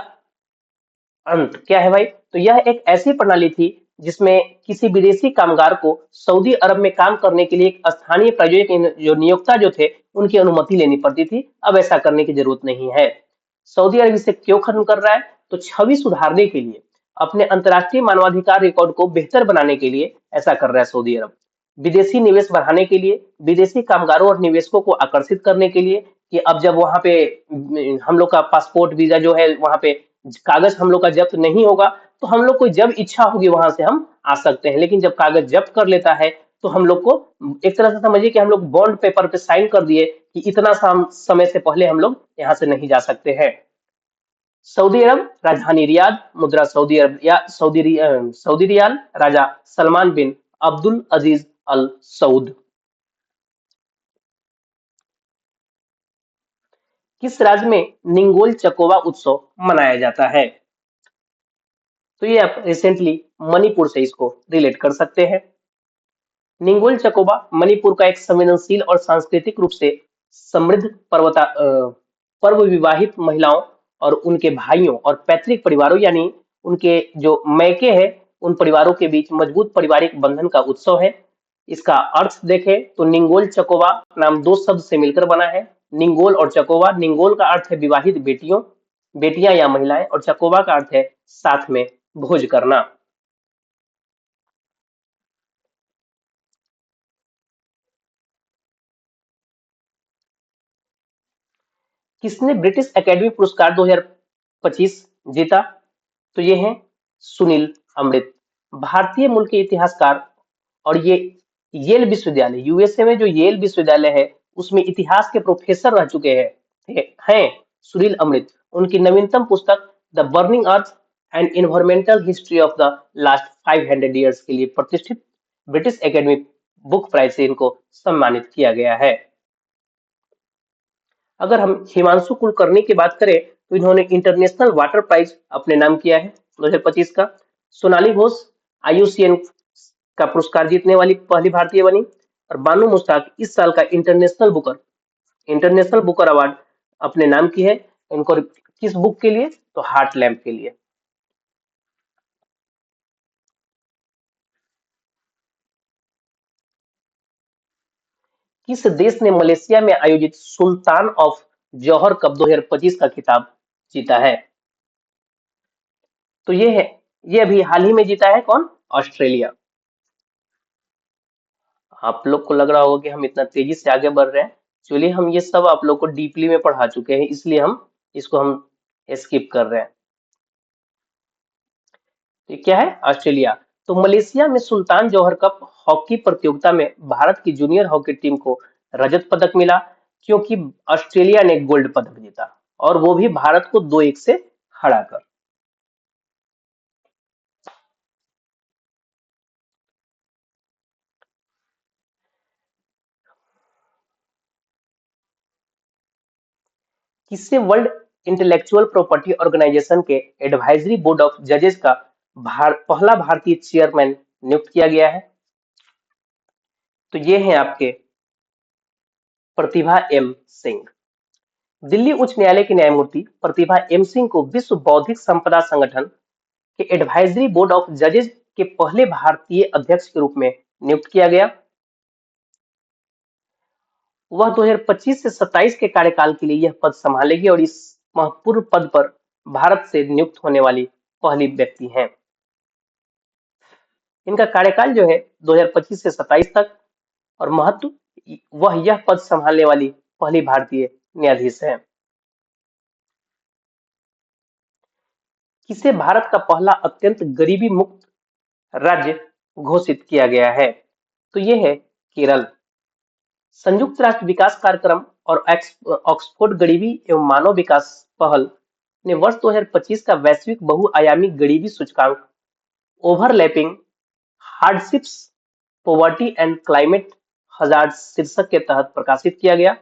अंत क्या है भाई? तो यह एक ऐसी प्रणाली थी जिसमें किसी विदेशी कामगार को सऊदी अरब में काम करने के लिए एक स्थानीय प्रायोजक जो नियोक्ता जो थे उनकी अनुमति लेनी पड़ती थी। अब ऐसा करने की जरूरत नहीं है। सऊदी अरब इसे क्यों खत्म कर रहा है? तो छवि सुधारने के लिए, अपने अंतर्राष्ट्रीय मानवाधिकार रिकॉर्ड को बेहतर बनाने के लिए ऐसा कर रहा है सऊदी अरब। विदेशी निवेश बढ़ाने के लिए, विदेशी कामगारों और निवेशकों को आकर्षित करने के लिए कि अब जब वहां पे हम लोग का पासपोर्ट वीजा जो है वहां पे कागज हम लोग का जब्त नहीं होगा तो हम लोग को जब इच्छा होगी वहां से हम आ सकते हैं। लेकिन जब कागज जब्त कर लेता है तो हम लोग को एक तरह से समझिए कि हम लोग बॉन्ड पेपर पे साइन कर दिए कि इतना समय से पहले हम लोग यहाँ से नहीं जा सकते हैं। सऊदी अरब राजधानी रियाद, मुद्रा सऊदी अरब या सऊदी रियाल, राजा सलमान बिन अब्दुल अजीज अल सऊद। किस राज्य में निंगोल चकोबा उत्सव मनाया जाता है? तो ये आप रिसेंटली मणिपुर से इसको रिलेट कर सकते हैं। निंगोल चकोबा मणिपुर का एक संवेदनशील और सांस्कृतिक रूप से समृद्ध पर्व विवाहित महिलाओं और उनके भाइयों और पैतृक परिवारों यानी उनके जो मैके हैं उन परिवारों के बीच मजबूत पारिवारिक बंधन का उत्सव है। इसका अर्थ देखें तो निंगोल चकोबा नाम दो शब्द से मिलकर बना है। निंगोल और चकोबा, निंगोल का अर्थ है विवाहित बेटियों, बेटियां या महिलाएं और चकोबा का अर्थ है साथ में भोज करना। किसने ब्रिटिश एकेडमी पुरस्कार 2025 जीता? तो ये है सुनील अमृत, भारतीय मूल के इतिहासकार। और ये येल विश्वविद्यालय यूएसए में जो येल विश्वविद्यालय है उसमें इतिहास के प्रोफेसर रह चुके हैं सुनील अमृत। उनकी नवीनतम पुस्तक the burning earth and environmental history of the last 500 years के लिए प्रतिष्ठित ब्रिटिश एकेडमी बुक प्राइज से इनको सम्मानित किया गया है। अगर हम हिमांशु कुलकर्णी की बात करें तो इन्होंने इंटरनेशनल वाटर प्राइज अपने नाम किया है 2025 का। सोनाली घोष आईयूसीएन का पुरस्कार जीतने वाली पहली भारतीय बनी और बानू मुश्ताक इस साल का इंटरनेशनल बुकर अवार्ड अपने नाम की है। इनको किस बुक के लिए? तो हार्ट लैम्प के लिए। किस देश ने मलेशिया में आयोजित सुल्तान ऑफ जौहर कप 2025 का खिताब जीता है? तो ये है, ये अभी हाल ही में जीता है कौन? ऑस्ट्रेलिया। आप लोग को लग रहा होगा कि हम इतना तेजी से आगे बढ़ रहे हैं। चलिए, हम ये सब आप लोग को डीपली में पढ़ा चुके हैं, इसलिए हम इसको हम स्किप कर रहे हैं। ये क्या है? ऑस्ट्रेलिया। तो मलेशिया में सुल्तान जौहर कप हॉकी प्रतियोगिता में भारत की जूनियर हॉकी टीम को रजत पदक मिला, क्योंकि ऑस्ट्रेलिया ने गोल्ड पदक जीता, और वो भी भारत को 2-1 से हराकर। किससे वर्ल्ड इंटेलेक्चुअल प्रॉपर्टी ऑर्गेनाइजेशन के एडवाइजरी बोर्ड ऑफ जजेस का पहला भारतीय चेयरमैन नियुक्त किया गया है? तो ये हैं आपके प्रतिभा एम सिंह। दिल्ली उच्च न्यायालय के न्यायमूर्ति प्रतिभा एम सिंह को विश्व बौद्धिक संपदा संगठन के एडवाइजरी बोर्ड ऑफ जजेस के पहले भारतीय अध्यक्ष के रूप में नियुक्त किया गया। वह 2025 से 27 के कार्यकाल के लिए यह पद संभालेगी और इस महत्वपूर्ण पद पर भारत से नियुक्त होने वाली पहली व्यक्ति हैं। इनका कार्यकाल जो है 2025 से 27 तक, और महत्व, वह यह पद संभालने वाली पहली भारतीय न्यायाधीश है। किसे भारत का पहला अत्यंत गरीबी मुक्त राज्य घोषित किया गया है? तो ये है केरल। संयुक्त राष्ट्र विकास कार्यक्रम और ऑक्सफोर्ड गरीबी एवं मानव विकास पहल ने वर्ष 2025 का वैश्विक बहुआयामी गरीबी सूचकांक overlapping hardships, poverty and climate hazard शीर्षक के तहत प्रकाशित किया गया।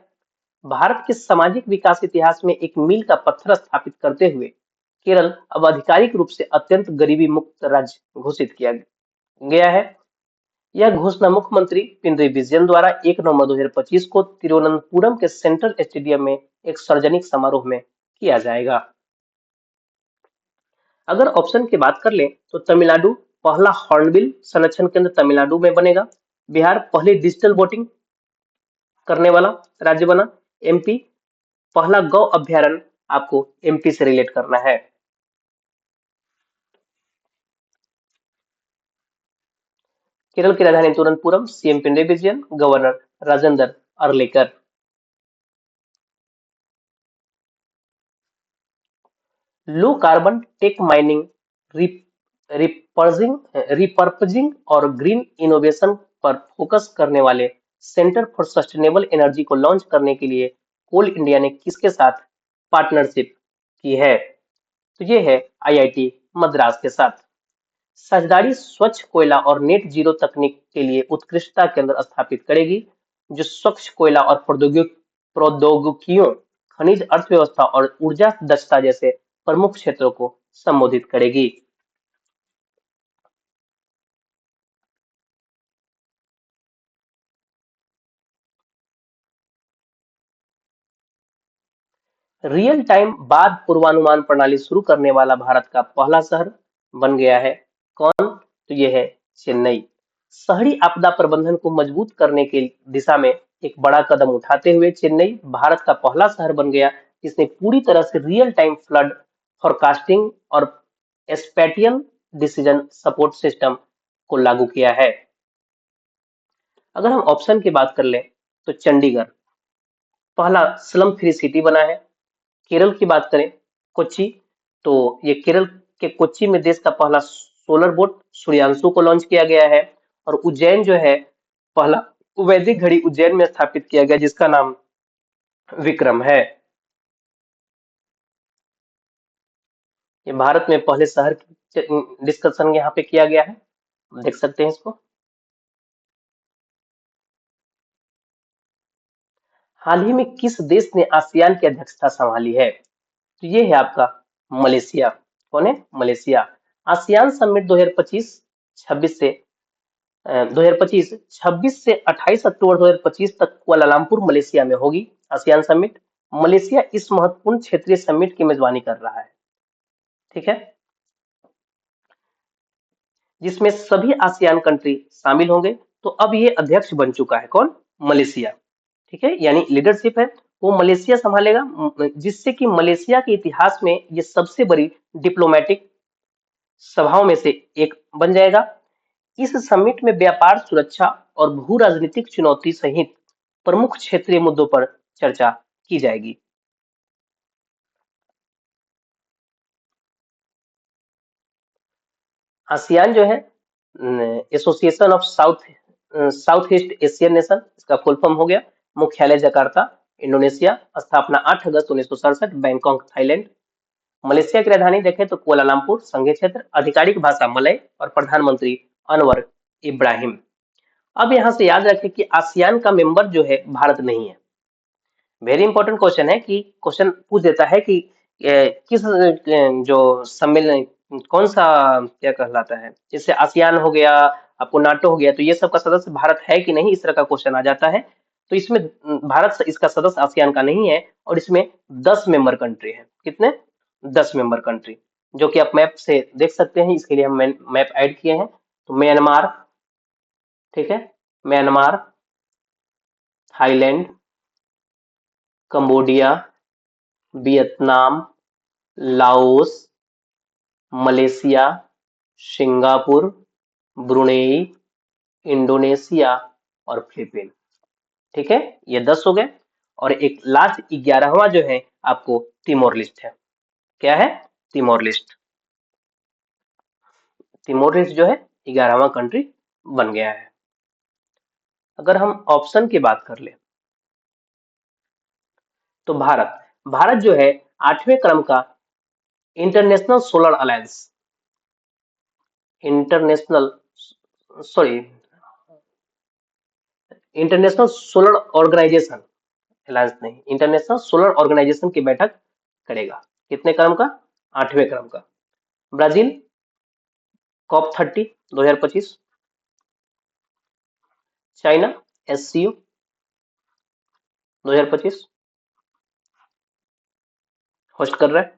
भारत के सामाजिक विकास इतिहास में एक मील का पत्थर स्थापित करते हुए केरल अब आधिकारिक रूप से अत्यंत गरीबी मुक्त राज्य घोषित किया गया है। यह घोषणा मुख्यमंत्री पिनरई विजयन द्वारा 1 नवंबर 2025 को तिरुवनंतपुरम के सेंट्रल स्टेडियम में एक सार्वजनिक समारोह में किया जाएगा। अगर ऑप्शन की बात कर लें तो तमिलनाडु पहला हॉर्नबिल संरक्षण केंद्र तमिलनाडु में बनेगा। बिहार पहले डिजिटल वोटिंग करने वाला राज्य बना। एमपी पहला गौ अभ्यारण्य आपको एमपी से रिलेट करना है। केरल की राजधानी Thiruvananthapuram, CM Pinarayi Vijayan, governor Rajendra Arlekar. Low carbon tech mining, repurposing और ग्रीन इनोवेशन पर फोकस करने वाले सेंटर फॉर सस्टेनेबल एनर्जी को लॉन्च करने के लिए कोल इंडिया ने किसके साथ पार्टनरशिप की है? तो ये है आईआईटी मद्रास के साथ। साझेदारी स्वच्छ कोयला और नेट जीरो तकनीक के लिए उत्कृष्टता केंद्र स्थापित करेगी, जो स्वच्छ कोयला और प्रौद्योगिकियों, खनिज अर्थव्यवस्था और ऊर्जा दक्षता जैसे प्रमुख क्षेत्रों को संबोधित करेगी। रियल टाइम बाद पूर्वानुमान प्रणाली शुरू करने वाला भारत का पहला शहर बन गया है। कौन? तो यह है चेन्नई। शहरी आपदा प्रबंधन को मजबूत करने की दिशा में एक बड़ा कदम उठाते हुए चेन्नई भारत का पहला शहर बन गया, जिसने पूरी तरह से रियल टाइम फ्लड फोरकास्टिंग और स्पैटियल डिसीजन सपोर्ट सिस्टम को लागू किया है। अगर हम ऑप्शन की बात कर लें तो चंडीगढ़ पहला स्लम फ्री सिटी बना है। केरल की बात करें, कोच्चि, तो ये केरल के कोच्चि में देश का पहला सोलर बोट सूर्यांशु को लॉन्च किया गया है। और उज्जैन जो है, पहला वैदिक घड़ी उज्जैन में स्थापित किया गया, जिसका नाम विक्रम है। ये भारत में पहले शहर की डिस्कशन यहाँ पे किया गया है, देख सकते हैं इसको। हाल ही में किस देश ने आसियान की अध्यक्षता संभाली है? तो ये है आपका मलेशिया। कौन है? मलेशिया। आसियान समिट 2025 26 से 2025 26 से 28 अक्टूबर 2025 तक कुआलालंपुर मलेशिया में होगी आसियान समिट। मलेशिया इस महत्वपूर्ण क्षेत्रीय समिट की मेजबानी कर रहा है, ठीक है, जिसमें सभी आसियान कंट्री शामिल होंगे। तो अब ये अध्यक्ष बन चुका है, कौन? मलेशिया, ठीक है, यानी लीडरशिप है वो मलेशिया संभालेगा, जिससे कि मलेशिया के इतिहास में ये सबसे बड़ी डिप्लोमेटिक सभाओं में से एक बन जाएगा। इस समिट में व्यापार, सुरक्षा और भू राजनीतिक चुनौती सहित प्रमुख क्षेत्रीय मुद्दों पर चर्चा की जाएगी। आसियान जो है association of south east Asian nation, इसका फुल फॉर्म हो गया। मुख्यालय जकार्ता, इंडोनेशिया। स्थापना 8 अगस्त 1967, बैंकॉक, थाईलैंड। मलेशिया की राजधानी देखें तो कुआलालंपुर। संघीय क्षेत्र, आधिकारिक भाषा मलय और प्रधानमंत्री अनवर इब्राहिम। अब यहाँ से याद रखें कि आसियान का मेंबर जो है भारत नहीं है। वेरी इंपॉर्टेंट क्वेश्चन है कि क्वेश्चन पूछ देता है कि किस जो सम्मेलन, कौन सा क्या कहलाता है, जैसे आसियान हो गया, आपको नाटो हो गया, तो ये सब का सदस्य भारत है कि नहीं, इस तरह का क्वेश्चन आ जाता है। तो इसमें भारत इसका सदस्य आसियान का नहीं है, और इसमें 10 मेंबर कंट्री है। कितने? 10 मेंबर कंट्री, जो कि आप मैप से देख सकते हैं। इसके लिए हम मैप ऐड किए हैं। तो म्यांमार, ठीक है, Myanmar, Thailand, Cambodia, Vietnam, Laos, Malaysia, Singapore, Brunei, Indonesia और फिलीपीन। ठीक है, ये 10 हो गए। और एक लास्ट 11वां जो है आपको तिमोर लिस्ट है। क्या है? Timor list. तिमोर लिस्ट जो है 11वां कंट्री बन गया है। अगर हम ऑप्शन की बात कर ले तो भारत, भारत जो है 8वें क्रम का international solar alliance, international, sorry, international solar organisation, alliance नहीं, इंटरनेशनल सोलर ऑर्गेनाइजेशन की बैठक करेगा। कितने क्रम का? 8वें क्रम का। Brazil, COP 30 2025। China, SCO 2025 host कर रहा है।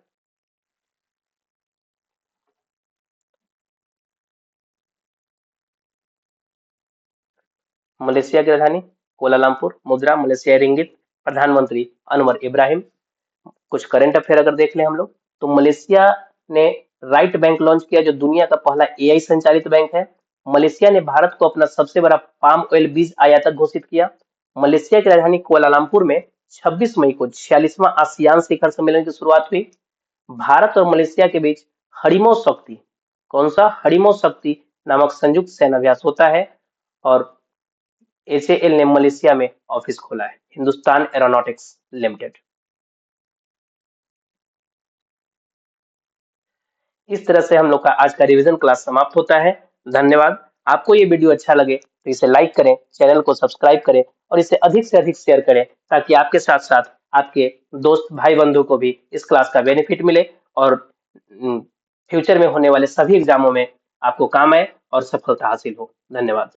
मलेशिया की राजधानी कोलालमपुर। मुद्रा मलेशिया रिंगिट। प्रधानमंत्री अनवर इब्राहिम। कुछ करंट अफेयर अगर देख लें हम लोग, तो मलेशिया ने राइट बैंक लॉन्च किया, जो दुनिया का पहला एआई संचालित बैंक है। मलेशिया ने भारत को अपना सबसे बड़ा पाम ऑयल बीज आयातक घोषित किया। मलेशिया की राजधानी कुआलालंपुर में 26 मई को 46वां आसियान शिखर सम्मेलन की शुरुआत हुई। भारत और मलेशिया के बीच हड़िमो शक्ति, कौन सा? हड़िमो शक्ति नामक संयुक्त सैन्य अभ्यास होता है। और एचएएल ने मलेशिया में ऑफिस खोला है, हिंदुस्तान एरोनॉटिक्स लिमिटेड। इस तरह से हम लोग का आज का रिवीजन क्लास समाप्त होता है। धन्यवाद। आपको ये वीडियो अच्छा लगे तो इसे लाइक करें, चैनल को सब्सक्राइब करें और इसे अधिक से अधिक शेयर करें, ताकि आपके साथ साथ आपके दोस्त भाई बंधु को भी इस क्लास का बेनिफिट मिले और फ्यूचर में होने वाले सभी एग्जामों में आपको काम आए और सफलता हासिल हो। धन्यवाद।